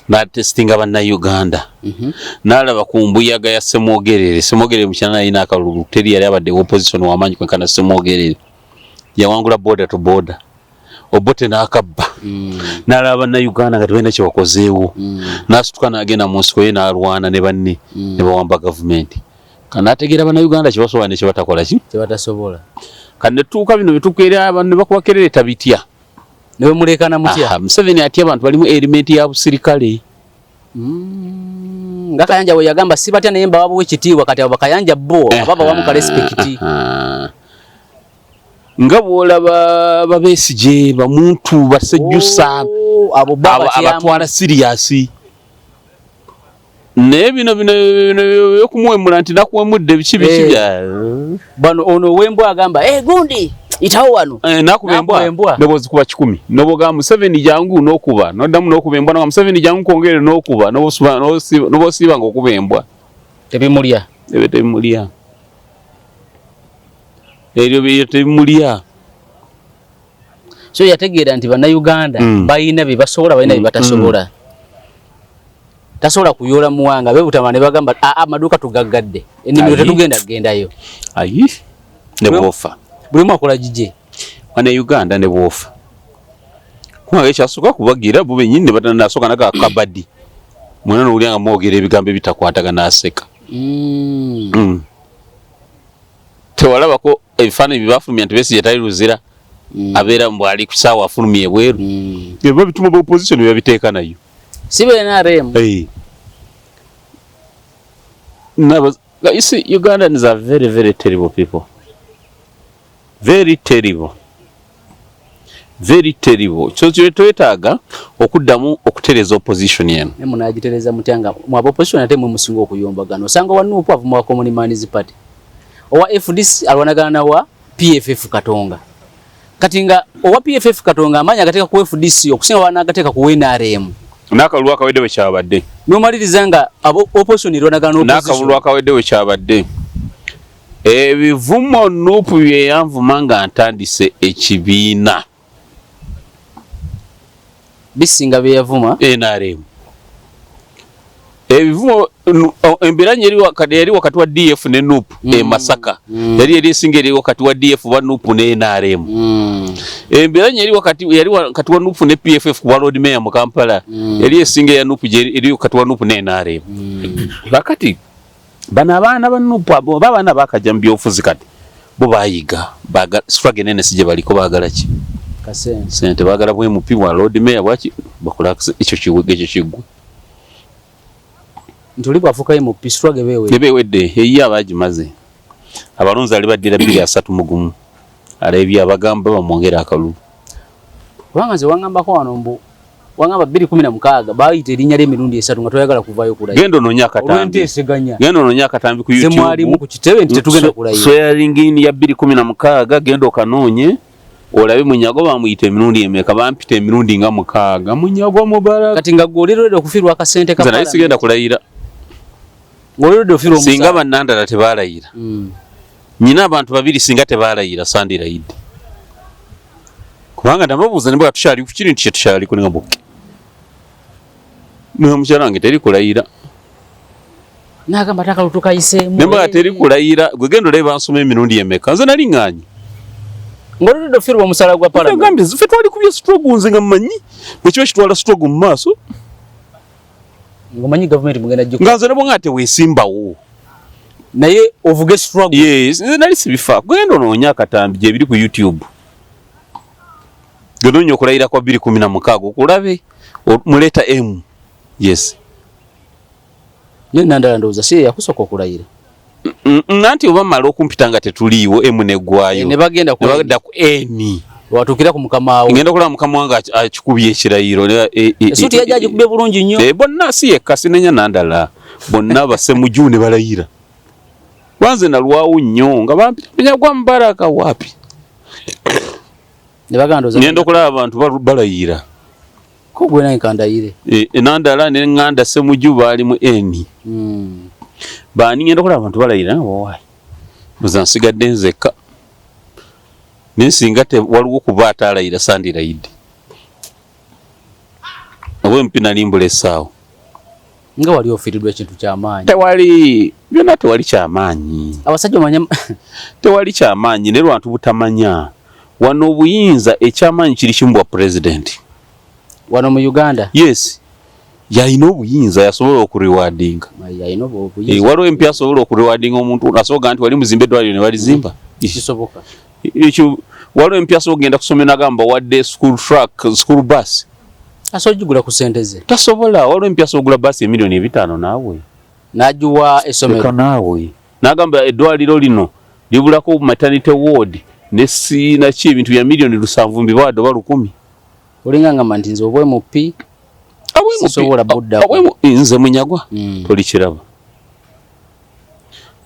n'atestinga bannayuganda n'alaba ku mbuyaga ya Semwogerere mu kinaana yina akalulu teri yali abadde opposition w'amaanyi kwenkana Semwogerere yawangula border to border Obote n'akabba n'alaba bannayuganda nga tebalina kye bakozeewo n'asituka n'agenda mu nsiko ye n'alwana ne banne ne bawamba gavumenti kanaategeera bannayuganda kye basobola ne kye batakola ki kye batasobola kati ne tuuka bino bitukeera abantu ne bakubakerera tabitya ne bemulekana mutya Museveni atya abantu balimu element ya busirikale nga Kayanja bwe yagamba si batya naye mbawabu ekitiibwa kati abo bakayanja bo ababa bamuka respect nga bw'olaba babesigye bamuntu basejjusa abo abatwala siriyasi naye bino okumuwemula nti nakuwemudde biki bano ono wembwa agamba gundi itawo wano nakuba embwa nebozikuba 10 noboga Museveni jangu n'okuba noddamu n'okuba embwa nga Museveni jangu kwongere n'okuba nobosiiba nga okuba embwa tebimulya ebyo tebimulya so yategeera nti bannayuganda balina bye basobola balina bye batasobola tasobola kuyoola muwanga bebutama ne bagamba amaduuka tugaggadde ennimiro tetugenda kugendayo ayi ne bwofa buli mu akola gije wane Uganda ne bwofa kubanga ekyasooka kubagira bo bennyini ne batanasooka naga kabaddi mwena n'olyanga mwogera ebigambo ebitakwatagana aseka tewalabako ebifaananyi byebafulumya nti Besigye tali luzira abeera mbwali ku ssaawa afulumye ebweru eba bituma ba opposition byabiteeka nayo si BNRM you see Ugandans are very very terrible people very terrible so twetaaga okuddamu okutereza opposition yenu munagitereza mutyanga mu opposition ate mwe musinga okuyombagana osanga wa NUP avuma wa Common Man's Party owa FDC alwanagana na wa PFF Katonga kati nga owa PFF Katonga amanya agateeka ku FDC okusinga wanagateeka ku NRM n'akalulu akawedde bwe kyabadde n'omaliriza nga opposition irwanagana n'opposition n'akalulu akawedde bwe kyabadde ebivumo NUP bye yanvuma nga ntandise ekibiina bisinga bye yavuma NRM ebivumo embeeranya yali wakati wa DF ne NUP Masaka yali esinga eri wakati wa DF wa NUP ne NRM embeeranya yali wakati wa NUP ne PFF wa Lord Mayor mu Kampala yali esinga ya NUP eri wakati wa NUP ne NRM bakati bana abaana ba NUP abo babaana bakajja mu byobufuzi kati bo bayiga struggle nene sije baliko baagala ki sente baagala bwe MP wa Lord Mayor bwaki bakola ekyo kiggwe ntuli bwafuka mu struggle bewedde eyi abagimaze abalonzi ali baddira 231 alebya abagamba bamwongera akalulu kubanga nze wangambako wano mbu wangamba 2016 bayita erinnya ly'emirundi 3 nga toyagala kuvaayo kulayira gendo nonya akatambi ku YouTube zemwali mu kitebe nti tetugenda kulayira swearing in ya 2016 gendo kanoonye olabe Munyago bamuyita emirundi emeka bampita emirundi nga 6 Munyago mubaraka kati nga golero okufirwa akasente ka zana sigenda kulayira golero ofirwa omusa singa bannandala tebalayira nyina abantu babiri singa tebalayira sandirayide kubanga ndamabuuza ne bwa tukyali ku kintu kye tukyali kuninga bokke n'omukyala wange teri kulayira Nagamba takalutuka isemu. Nemba ateri kulayira gwegendo leba nsoma emirundi emeka. Nze nali nganyi. Ngolo do firwa musala gwa parliament. Ngambe zife twali kubye struggle nze ngamanyi. Bwekiba kitwala struggle mu maaso. Ngomanyi government mugenda jukka. Nganze nabo ngate wesimbawo. Naye ovuge struggle. Yes, nali sibifa. Gwendo noonya katambi je biri ku YouTube. Gendo nyo kulayira kwa 2016 okulabe muleta M. Yes. Nye Nandala ndoza si yakusoka okulayira. Nanti oba malo okumpitanga tetuliwo M negwayo. Ne bagenda ku N. Watukira ku mukama awo. Ngenda kula mukama wanga akikubye ekirayiro. Esuti yajaji kubye bulungi nnyo. Bonna si yekasi nenya Nandala. Bonna basemu june balayira. Kwanze nalwawo nnyo nga bampita gwa Mbaraka wapi. Ne bagandoza. Ngenda kula abantu balayira. Ko gwe naye kandayire. Nandala ne nganda semuju bali mu N. Bani ngenda kula abantu balayira why. Muzansigadde nzeka. Ninsinga te waliwo kubaata alayira sandirayidi. Obwe mpina limbule sawo. Nga wali ofiridwa ekintu ky'amaanyi. Tewali byonna tewali ky'amaanyi. Abasajja manya tewali ky'amaanyi ne lwantu butamanya. Wano obuyinza eky'amaanyi kiri kimu bwa president. Wano mu Uganda. Yes. Yalina obuyinza yasobola okurewardinga. Yalina obuyinza. Waliwo empya asobola okurewardinga omuntu asobola nti wali muzimbe eddwaliro ne balizimba. Kisoboka. Ekyo waliwo empya asobola ogenda kusoma nagamba wadde school truck, school bus. Asojjugula ku sente ze. Tasobola waliwo empya asobola ogula basi emiliyoni 5 naawe. Najuwa esomero. Naawe. Nagamba eddwaliro lino libulako maternity ward ne sina ki ebintu bya miliyoni 7 mbibadde oba 10. Olinga nga mantinzo obwe mu P. Sobola budda. Nze munyagwa. Toli kiraba.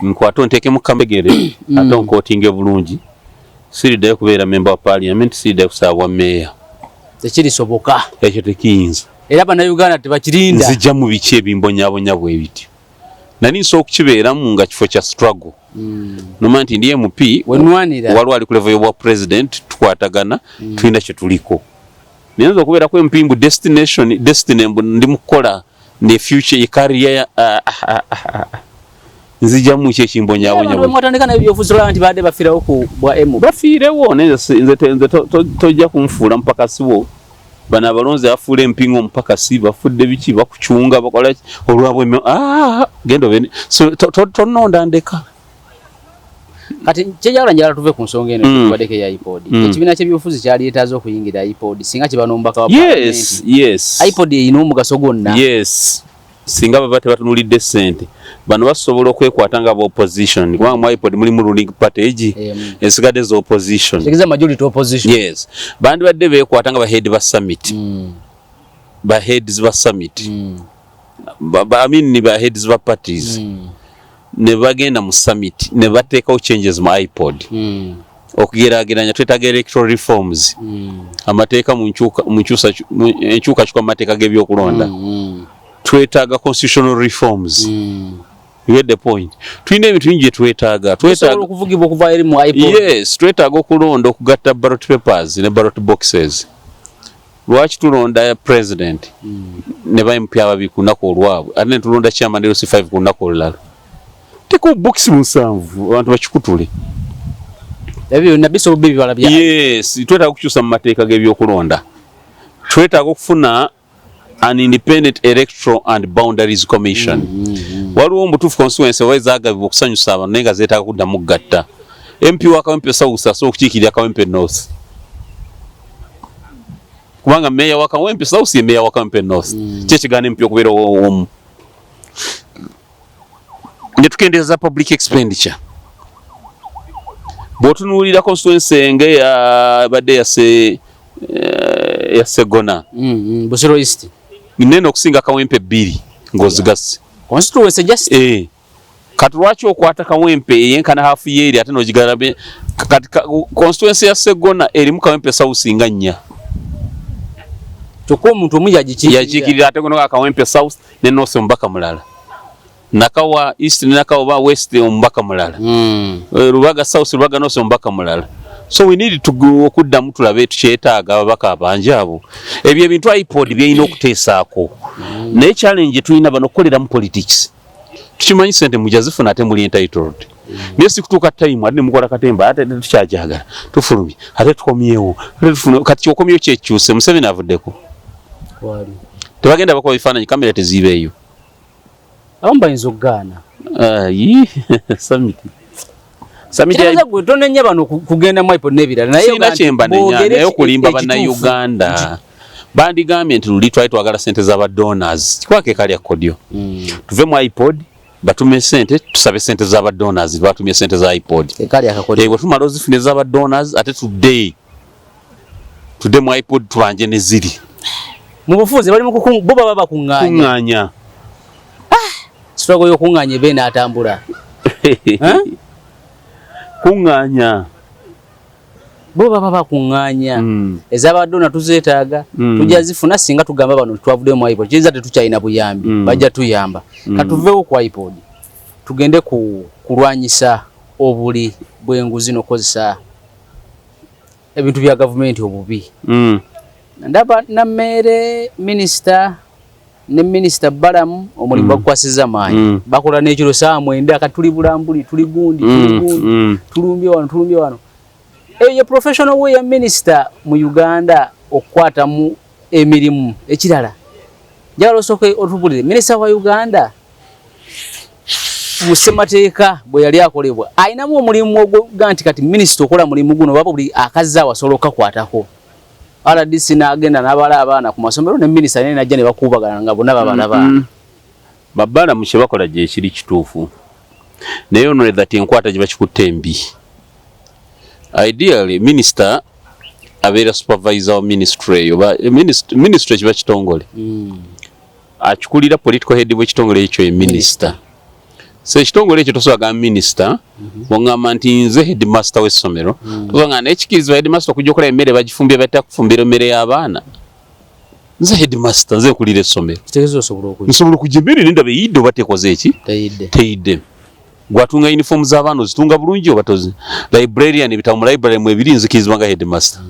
Nkwato nteke mu Kambegere aton kotinge bulungi. Sirida kubeera member of parliament sirida kusabwa mayor. Tekiri soboka. Ekyo tekiyinza. Era bana Uganda tebakirinda. Nzija mu biki ebimbonyabonnya bwe bityo. Nali nso okukibeeramu nga kifo kya struggle. Nomanti ndiye MP wenwanira waliwo ali ku level y'obwa president tukwatagana tulina kye tuliko. Niyenza okubeera ku empimbu destiny ndi mukola ne future ye career nzija mu kye kimbonyabonnya. Bwe mwatandika na byofuzula nti baade bafirawo ku bwa M. Bafiirewo nze tojja kunfuula mpaka siwo. Bana balonze afuule empingo mpaka si bafudde biki bakuchunga bakola olwabwe gendo bene so tononda ndeka. Kati kyejala njala tuve ku nsonga eno tubadeke ya iPod. Ekibina kye byofuzi kyali yetazo okuyingira iPod singa kibanombaka wa parliament. Yes. iPod ino mugaso gonna. Yes. Singa babate batunulidde sente. Bano basobola okwekwatanga ba opposition. Kwa mu iPod muri mu ruling party eji esigadde zo opposition. Tegiza majority opposition. Yes. Bandi badde bekwatanga ba head ba summit. Ba heads ba summit. I mean ni ba heads ba parties. Ne bagenda mu summit ne bateekawo changes mu iPod. Okugeraageranya twetaaga electoral reforms. Amateeka mu nkyuka kikwa amateeka g'ebyokulonda. Twetaaga constitutional reforms. You get the point. Twine ebintu bingi twetaaga okuvugibwa okuva eri mu iPod. Yes, twetaaga okulonda okugatta ballot papers ne ballot boxes. Lwaki tulonda president ne bayimpi ababi ku lunaku olwabwe ate ne tulonda chairman LC5 ku lunaku olulala. Teko box 7 abantu bakikutule. Ebyo nabiso bibi balabya. Yes, twetaaga okukyusa mu mateeka g'ebyokulonda. Twetaaga okufuna an independent electoral and boundaries commission. Waliwo omutuufu constituency waizagabibwa okusanyusa abantu naye nga zeetaaga kuddamu gatta. MP wa Kawempe South asobola okukiikirira Kawempe North. Kubanga meya wa Kawempe South ye meya wa Kawempe North. Kyekigaana MP okubeera omu. Ne tukendeeza public expenditure. Bw'otunuulira constituency enge badde ya Segona. Busiro East. Nene okusinga Kawempe 2 ng'ozigase. Constituency just kati lwaki okwata Kawempe yenkana hafu yeeri ate n'ogigalabe kati constituency ya Segona erimu Kawempe South nga 4. Kyokka omuntu omu yakiikirira ate gono Kawempe South ne North omubaka mulala. Nakawa East ne Nakawa West omubaka mulala. Rubaga South Rubaga North omubaka mulala. So we need to go okuddamu tulabe tukyetaaga ababaka abangi abo. Ebyo ebintu iPod byeyina okuteesaako. Naye challenge tulina bano okukolera mu politics. tukimanyi sente mujazifuna ate muli entitled naye sikutuuka time ate nemukola katemba ate tukyajagala tufulumye ate tukomyewo kati kyokomyewo kyekyuse Museveni avuddeko tebagenda bakuba bifaananyi kamera teziibeeyo abamu bayinza okugaana tonenya bano kugenda mwaipo n'ebirala naye kyemba nenya naye okulimba bannayuganda bandigambye nti luli twali twagala sente z'abadonors kikwake kalya kodyo tuve mu iPod batume sente tusabe sente z'abadonors batumye sente za iPod bwe tumala ozifune z'abadonors ate tudde mu iPod tubanje ne ziri mu bufuzi bali bo baba bakuŋŋaanya struggle y'okuŋŋaanya ebe n'atambula kuŋŋaanya bo baba bakuŋŋaanya ez'abadona tuzeetaaga tujja zifuna singa tugamba bano twavudde mu iPod kiyinza tetukyalina buyambi bajja tuyamba katuveewo ku iPod tugende kulwanyisa obuli bw'enguzi n'okozesa ebintu bya gavumenti obubi ndaba Nammeere minisita ne minisita Balamu omulimu bagukwasiza maanyi bakola n'ekiro saa 9 kati tuli Bulambuli tuli Gundi tulumbye wano eyo professional way ya minister mu Uganda okukwata mu emirimu ekirala njagala osooke otubulire minisita wa Uganda mu ssemateeka bwe yali akolebwa ayinamu omulimu ogwo nti kati minisita okola mulimu guno baba buli akazza awasobola okakwatako RDC n'agenda n'abala abaana ku masomero ne minisita naye najja ne bakuubagana nga bonna babalaba babbala mu kye bakola gye kiri kituufu naye ono that enkwata gye bakikutte embi ideally minister abeera supervisor wa ministry oba ministry kiba kitongole akikulira political head bw'ekitongole ekyo ye minister so ekitongole ekyo tosobola minister bw'ongamba nti nze headmaster w'essomero tosobola n'ekikirizibwa headmaster okujja okola emmere bagifumbye batya kufumbira emmere y'abaana nze headmaster nze nkulira essomero nsobola okujja emmere nendaba eyidde oba tekoze eki teyidde gwatunga uniform z'abaana ozitunga bulungi oba tozi librarian ebitabo mu library mu ebiri nzikirizibwa nga headmaster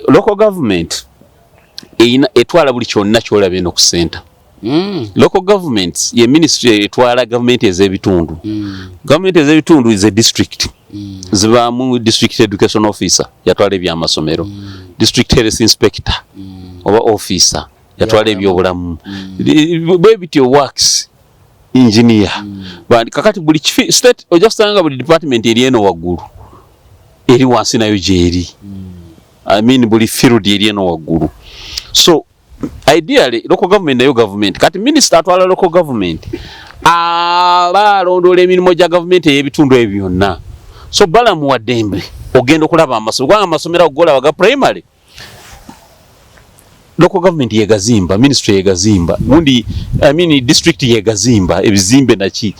local government etwala buli kyonna kyolaba eno ku center local government ye ministry etwala government ez'ebitundu government ez'ebitundu is a district zibaamu district education officer yatwala eby'amasomero district health inspector oba officer yatwala ebyobulamu bwe bityo works engineer kakati buli state ojasanga buli department eri eno waggulu eri wansi nayo gyeri I mean buli field eri eno waggulu so ideally local government nayo government kati minister atwala local government balondola emirimu gya government ey'ebitundu ebyo byonna so Balamu wa Dembe ogenda okulaba amasomero agolaba ga primary local government yegazimba ministry yegazimba undi I mean district yegazimba ebizimbe naki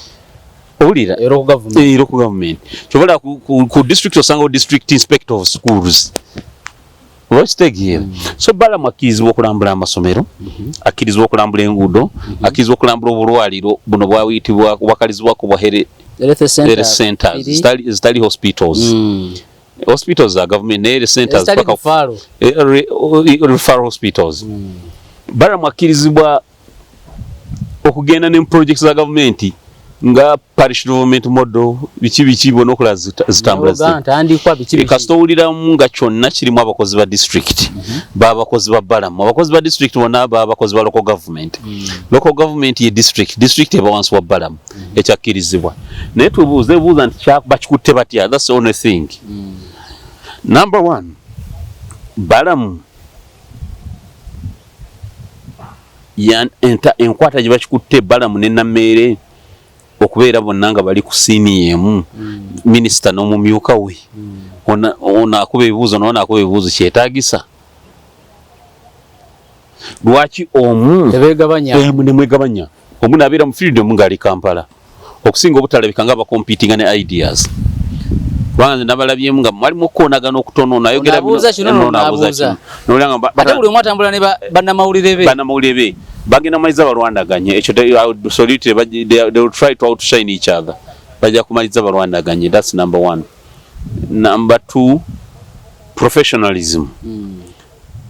olira local government chobola ku district osanga district inspector of schools what's the gear so Balamu akirizibwa okulambula amasomero akirizibwa okulambula enguudo akirizibwa okulambula obulwaliro buno bwawitibwa bakalizibwa ku bwahere health centers zitali hospitals hospitals are government health centers referral hospitals Balamu akirizibwa okugenda ne projects za government nga parish development model bichi bono kola zitambula kasitowulira nga kyonna kirimu abakozi ba district babakozi ba Balamu abakozi ba district bona babakozi ba local government local government ye district eba wansi wa Balamu ekyakirizibwa naye tubuuza nti bakikutte batya that's the only thing number 1 Balamu enkwata gye bakikutte Balamu ne Nammeere okubeera bonna nga bali ku siini emu minisita n'omumyuka we ono akuba ebibuuzo n'ono akuba ebibuuzo kyetaagisa lwaki omu nemwegabanya omu naabeera mu freedom ng'ali Kampala okusinga obutalabika nga bakompitinga ne ideas kubanga nze nabalabyemu nga mwalimu okukoonagana okutono nayogerabate buli omu atambula ne bannamawulire be bagenda maliza balwandaganye ekyo they will try to outshine each other bajja kumaliza balwandaganye that's number 1 number 2 professionalism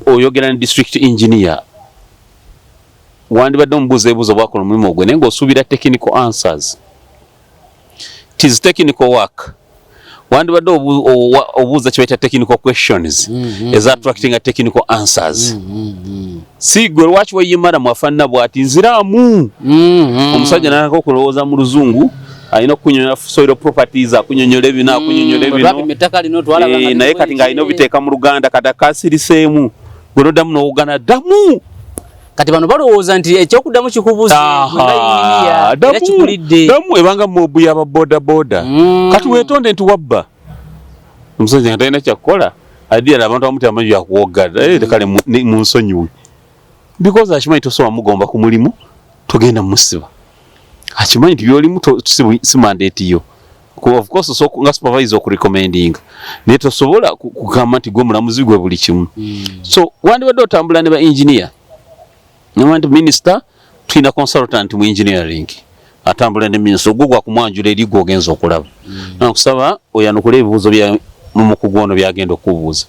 oyogera ne district engineer wandibadde omubuuza ebibuuzo bwakola omulimu ogwo naye ng'osuubira technical answers. It is technical work. Wandibadde obuuza kye bayita technical questions is attracting a technical answers. Si gwe lwaki weyimala mwafanna bw'ati nziraamu. Omusajja n'alaka okulowooza mu luzungu alina okunyonyola soil properties akunyonyola ebino akunyonyola ebino naye kati ng'alina obiteeka mu Luganda kati akasiriseemu gwe noddamu n'owugana ddamu. Kati bano balowooza nti ekyokuddamu kikubuze era kikulidde. Ddamu ebanga mobu y'aba boda. Kati weetonde nti wabba. Omusajja nga talina kyakukola adira abantu bamuti amanyi yakuwogga kale mu nsonyiwe. Because akimanyi tosobola mugomba ku mulimu togenda musiba. Akimanyi nti byolimu si mandate yo. Of course so nga supervisor okurecommending. Naye tosobola kugamba nti gwe mulamuzi gwe buli kimu. So wandibadde otambula ne ba engineer. Nti minister tulina consultant mu engineering atambula ne minister gwo gwa kumwanjula eri gwo ogenza okulaba. Nakusaba oyanukula ebibuuzo bya mu mukugu ono byagenda okubuuza.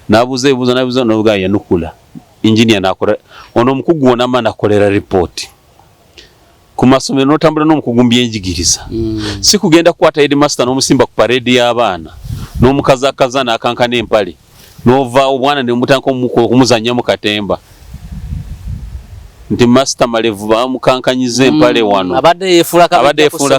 N'abuuza ebibuuzo n'obuga yanukula. Engineer n'akola ono omukugu wonna amana akolera report. Ku masomero n'otambula n'omukugu mu byenjigiriza. Si kugenda kukwata headmaster n'omusimba ku parade y'abaana n'omukazi akaza n'akankana empale n'ova omwana ne mutanka okumuzannyamu katemba. Nti master malevu bamukankanyiza empale wano abadde yefuula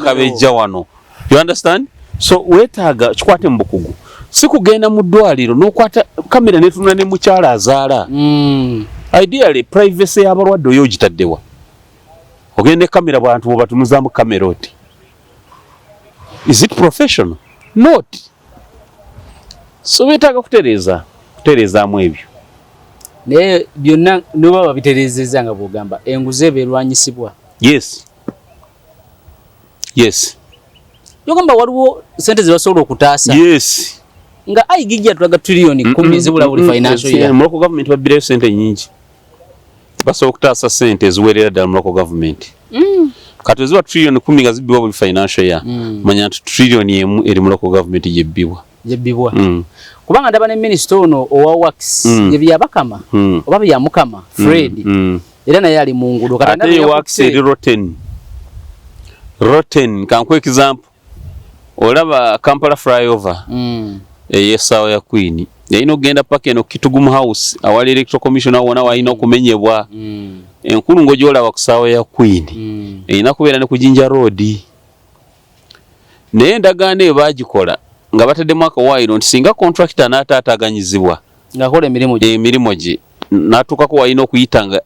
kabejja wano. You understand? So wetaaga kikwate mu bukugu. Si kugenda mu ddwaliro n'okwata kamera netuna ne mukyala azaala. Ideally privacy y'abalwadde oyo ogitaddewa. Ogende kamera bwantu bo batunuzaamu kamera oti. Is it professional? Not. So wetaaga kutereezaamu ebyo. Naye byonna nibo babitereezezza nga bw'ogamba enguzi ebeerwanyisibwa. Yes. Yogamba waliwo sente ze basobola okutaasa. Yes. Nga ayigijja tulaga trillion 10 ezibula buli financial year. Local government babireyo sente nyingi. Basobola okutaasa sente eziwerera ddala mu local government. Kati eziba trillion 10 nga zibbibwa buli financial year. Manya nti trillion emu eri mu local government yebbibwa. Kubanga ndaba ne minister ono owa works yebyabakama oba byamukama Fred era naye ali mu ngudo kati ndaba ya works eri rotten kankwe example olaba Kampala flyover yesawa ya Queen yayina ogenda paka eno Kitugumu House awali electoral commission awona wayina okumenyebwa enkulu ng'ogyolaba ku ssaawa ya Queen eyina kubeera ne ku Jinja Road naye endagaano eyo baagikola nga batadde mwaka waayiro nti singa contractor n'ataataganyizibwa ng'akola emirimu gye n'atuukako wayina okuyitanga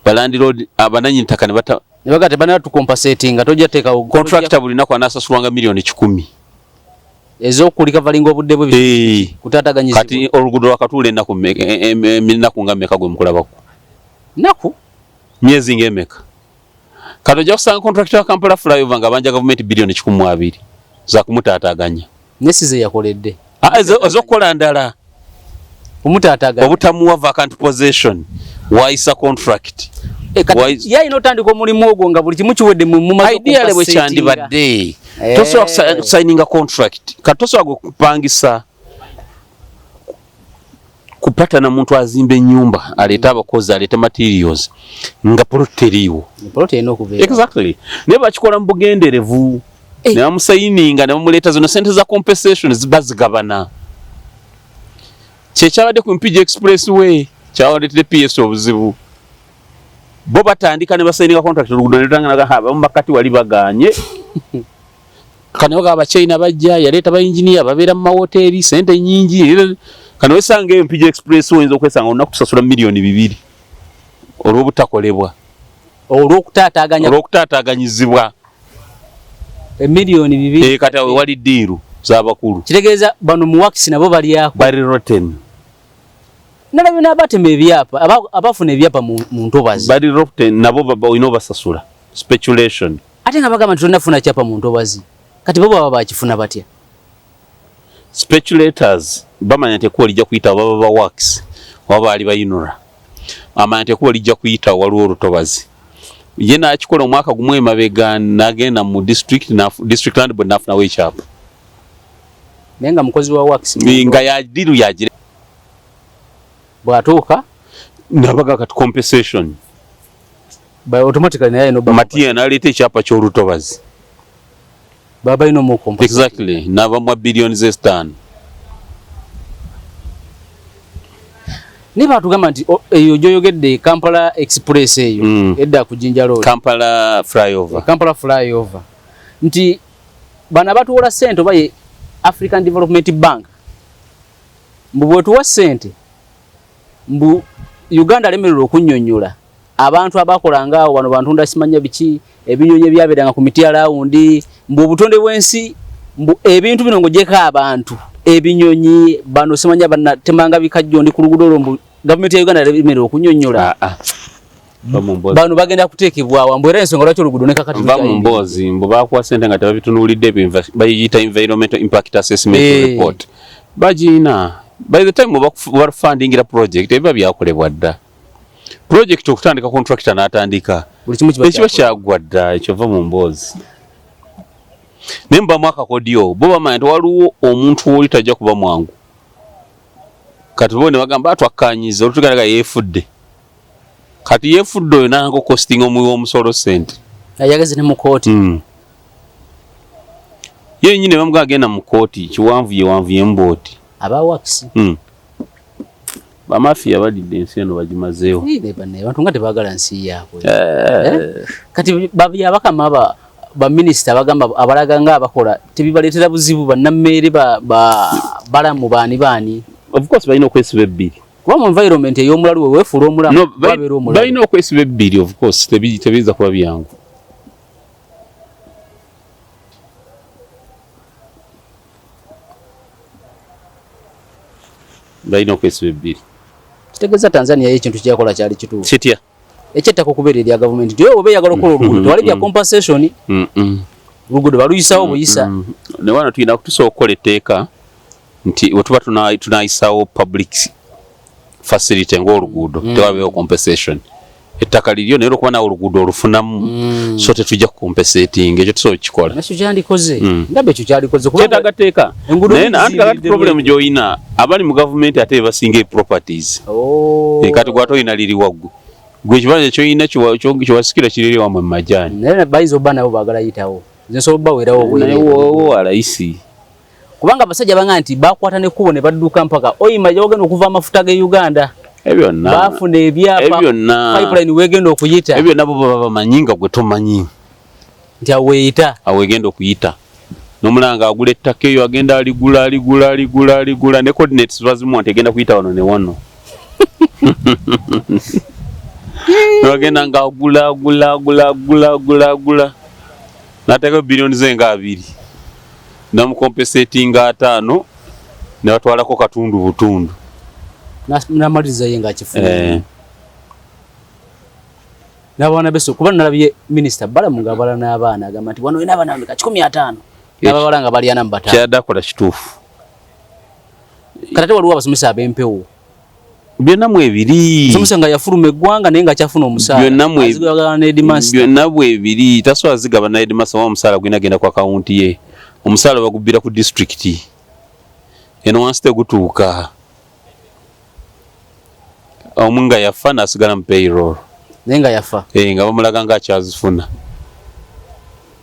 balandlord abananyi ttaka ne bagate bana tukompassate nga tojja teeka contractor buli naku anaasasulwanga miliyoni 10 ez'okulika valinga obudde bwe kutaataganyizibwa. Kati oluguudo lwa Katuule ennaku nga mmeka gwe mukulabako? Nnaku myezi ng'emeka? Kati ojja kusanga contractor wa Kampala flyover nga banja gavumenti biliyoni 12 za kumutaataaganya. Nesize yakoledde. Ezokukola ndala. Omutaataaganya. Obutamuwa vacant possession. Waisa contract. Yayina otandika omulimu ogwo nga buli kimu kiwedde mu maze ideally bwe kyandibadde. Tosobola kusigninga contract. Kati tosobola kupangisa. Kupatana muntu azimba ennyumba aleeta abakozi aleeta materials nga plot teriiwo. Plot erina okubeera. Exactly. Naye bakikola mu bugenderevu. Ne bamusayininga ne bamuleeta zino sente za compensation ziba zigabana. Kyekyabadde ku Mpigi Expressway kyawaleetedde PS obuzibu. Bo batandika ne basayininga contract oluguudo ne lutanganaga abamu bakati wali baganye. Kane baga abachina bajja yaleeta ba engineer babeera mu mahoteli sente nyingi. Kane wesanga Mpigi Expressway oyinza okwesanga olunaku kusasula miliyoni 2 olw'obutakolebwa. Olw'okutaataaganyizibwa. Miliyoni 2. Kati wali diiru z'abakulu. Kitegeeza bano mu works nabo bali ako. Bali rotten. Nalabye n'abatema ebyapa abafuna ebyapa mu ntobazi. Bali rotten nabo oyina obasasula. Speculation. Ate nga bagamba nti tonnafuna kyapa mu ntobazi. Kati bo baba bakifuna batya? Speculators bamanya nti ekuwa lijja kuyita baba ba works waba ali bayinura. Amanya nti ekuwa lijja kuyita waliwo olutobazi. Ye n'akikola omwaka gumu emabega n'agenda mu district land board n'afunawo ekyapa. Naye nga mukozi wa works nga yadiru yagire bw'atuuka nabaga kati compensation. by automatically naye no Matia nalete chapa ky'olutobazi baba ino mu compensate exactly nava mu billions zestan ne batugamba nti eyo joyogedde Kampala Express eyo edda ku Jinja Road Kampala flyover nti bana batuwola sente baye African Development Bank mbu bwetuwa sente mbu Uganda lemererwa okunnyonnyola abantu abakolanga awo bano bantunda simanya biki ebinyonyi byaberanga ku miti alawundi mbu obutonde bw'ensi mbu ebintu bino ng'ogyeko abantu ebinyonyi bano simanya banatemanga bikajjo ndi ku luguudo olwo mbu gavumenti ya Uganda lemererwa okunnyonnyola bano bagenda kuteekebwawo mbu era ensonga lwaki oluguudo ne kakati mbozi mbu bakuwa sente nga tebabitunuulidde bayiyita environmental impact assessment report bagiina by the time fundingira project ebiba byakolebwa dda project okutandika contractor n'atandika ekiba kyagwa dda ekyova mu mboozi naye mubamu akakodyo bo bamanya nti waliwo omuntu oli tajja kuba mwangu kati bo ne bagamba atwakkanyiza olutuganaga yeefudde kati yeefudde oyo nanga costing omuwi w'omusolo sente ayageze ne mu kooti ye nyine bamugamba agenda mu kooti kiwanvu y'embooti abawakisi bamafiya balidde ensi eno bagimazeewo bantu nga tebaagala nsi yaabwe kati babakama baminisita bagamba abalaga nga abakola tebibaleetera buzibu bannammeere balamu baani of course balina okwesiba ebbiri kuba mu environment ey'omulalu we weefuula omulamu balina okwesiba ebbiri of course tebiyiza kuba byangu balina okwesiba ebbiri kitegeeza Tanzania ekintu kyakola kyali kituufu kitya ekyettaka okubeera erya gavumenti nti oba eyagala okukola oluguudo tewali bya compensation oluguudo baluyisawo buyisa ne wano tulina kutusooka okukola etteeka nti wetuba tunayisaawo public facility ng'oluguudo tewabeewo compensation ettaka liryo naye olwokuba nawe oluguudo olufunamu so tetujja kukompensating ekyo tusobola okukikola nakyo kyandikoze ndaba ekyo kyalikoze kyetaaga teeka naye anti kakati problem gy'olina abali mu gavumenti ate basinga properties kati gwate olina liri waggwe gwe ekibanja kyolina kyewasikira kiriri wamwe mu majaani naye bayinza oba nabo baagala yitawo nze nsobola obbawerawo bwerewo alayisi kubanga abasajja banga nti bakwata nekkubo ne badduka mpaka oyima gyogenda okuva amafuta ge Uganda ebyonna bafuna ebyapa pipeline wegenda okuyita ebyo nabo baba bamanyi nga gwe tomanyi nti aweeyita awegenda okuyita n'omulanga agula ettaka eyo agenda aligula ne coordinates bazimu nti egenda kuyita wano ne wano n'agenda nga agula n'ateeka billions nga 2 namukompensatinga 5 ne batwalako katundu butundu namaliriza ye ng'akifuna n'abaana beso kuba nalabye minisita balamu ng'abala n'abaana agamba nti wano olina abaana 150 n'abawala nga balyana mu 5 kyadde akola kituufu kati ate waliwo abasomesa ab'empewo byonna mwebiri musomesa nga yafuluma eggwanga naye nga kyafuna omusaala byonna bwebiri tasobola zigaba na headmaster wa omusaala gwina agenda ku akawunti ye omusaala bagubbira ku district eno wansi tegutuuka omu nga yafa n'asigala mu payroll naye nga yafa nga bamulaga nga akyazifuna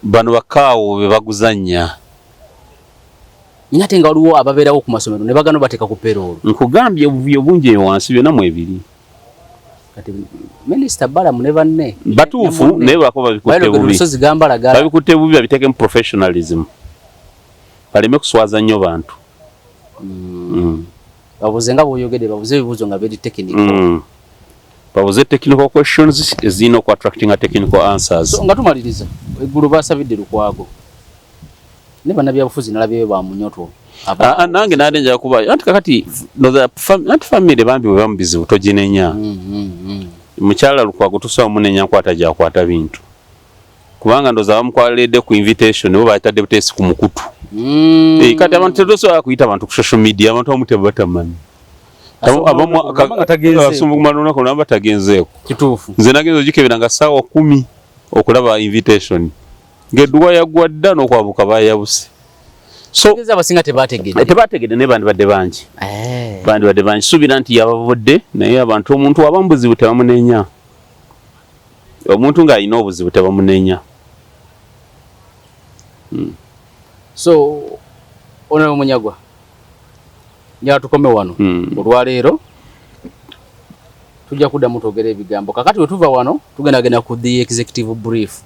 bano bakaawo be baguzannya ate nga waliwo ababeerawo ku masomero ne bagano bateeka ku payroll nkugambye obuvuyo bungi eyo wansi byonna mwebiri kati minisita balamu ne banne batuufu naye bako babikutte bubi babiteeke mu professionalism baleme kuswaza nnyo bantu babuze nga bwoyogedde babuze ebibuuzo nga biri technical babuze technical questions ezirina oku attracting technical answers so nga tumaliriza eggulu baasabidde Lukwago ne bannabyabufuzi nalabyeyo bamunyotwo nange nade nja kuba anti kakati anti family bambi bwe bamubizibu toginenya mukyala Lukwago tusobola munenya nkwata gyakwata bintu kubanga ndoza bamukwalidde ku invitation bo bayita deputies ku mukutu kati abantu tedosobola kuyita abantu ku social media abantu bamuteba batamanyi abasumbukumanonako namba tagenzeeko kituufu nze nagenza ogikebera nga ssaawa 10 okulaba invitation ng'edduwa yaggwa dda n'okwabuka bayabuse so abasinga tebategedde naye bandibadde bangi suubira nti yabavudde naye abantu omuntu abamu buzibu tebamunenya omuntu nga alina obuzibu tebamunenya. So Honorable Munyagwa njala tukome wano olwaleero tujja kuddamu twogera ebigambo. Kakati we tuva wano tugendagenda ku the executive brief.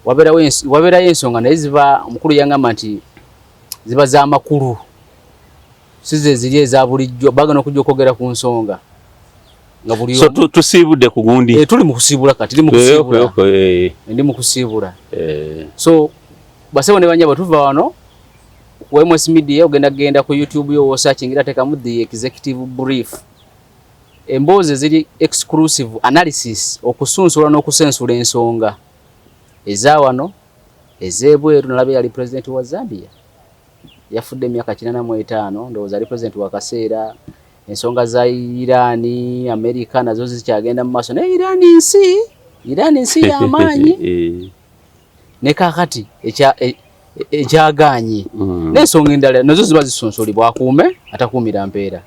Wabeerayo ensonga naye ziba omukulu yangamba nti ziba z'amakulu size ziri eza bulijjo bagana okujja okwogera ku nsonga nga buli so tusiibudde ku gundi. Tuli mu kusiibula kati ndi mu kusiibula. So basebo ne banyaba tuva wano ku MS Media ogenda ku YouTube yo searching tekamu the executive brief. Emboozi ziri exclusive analysis okusunsula n'okusensula ensonga eza wano ezebweru. Nalabe yali president wa Zambia yafudde emyaka 45 ndowooza ali president wa kaseera. Ensonga za Irani America nazo zikyagenda mu maaso naye Irani nsi y'amaanyi ne kakati ekyaganye n'ensonga endala nazo ziba zisunsulibwa akuume atakuumira mpeera.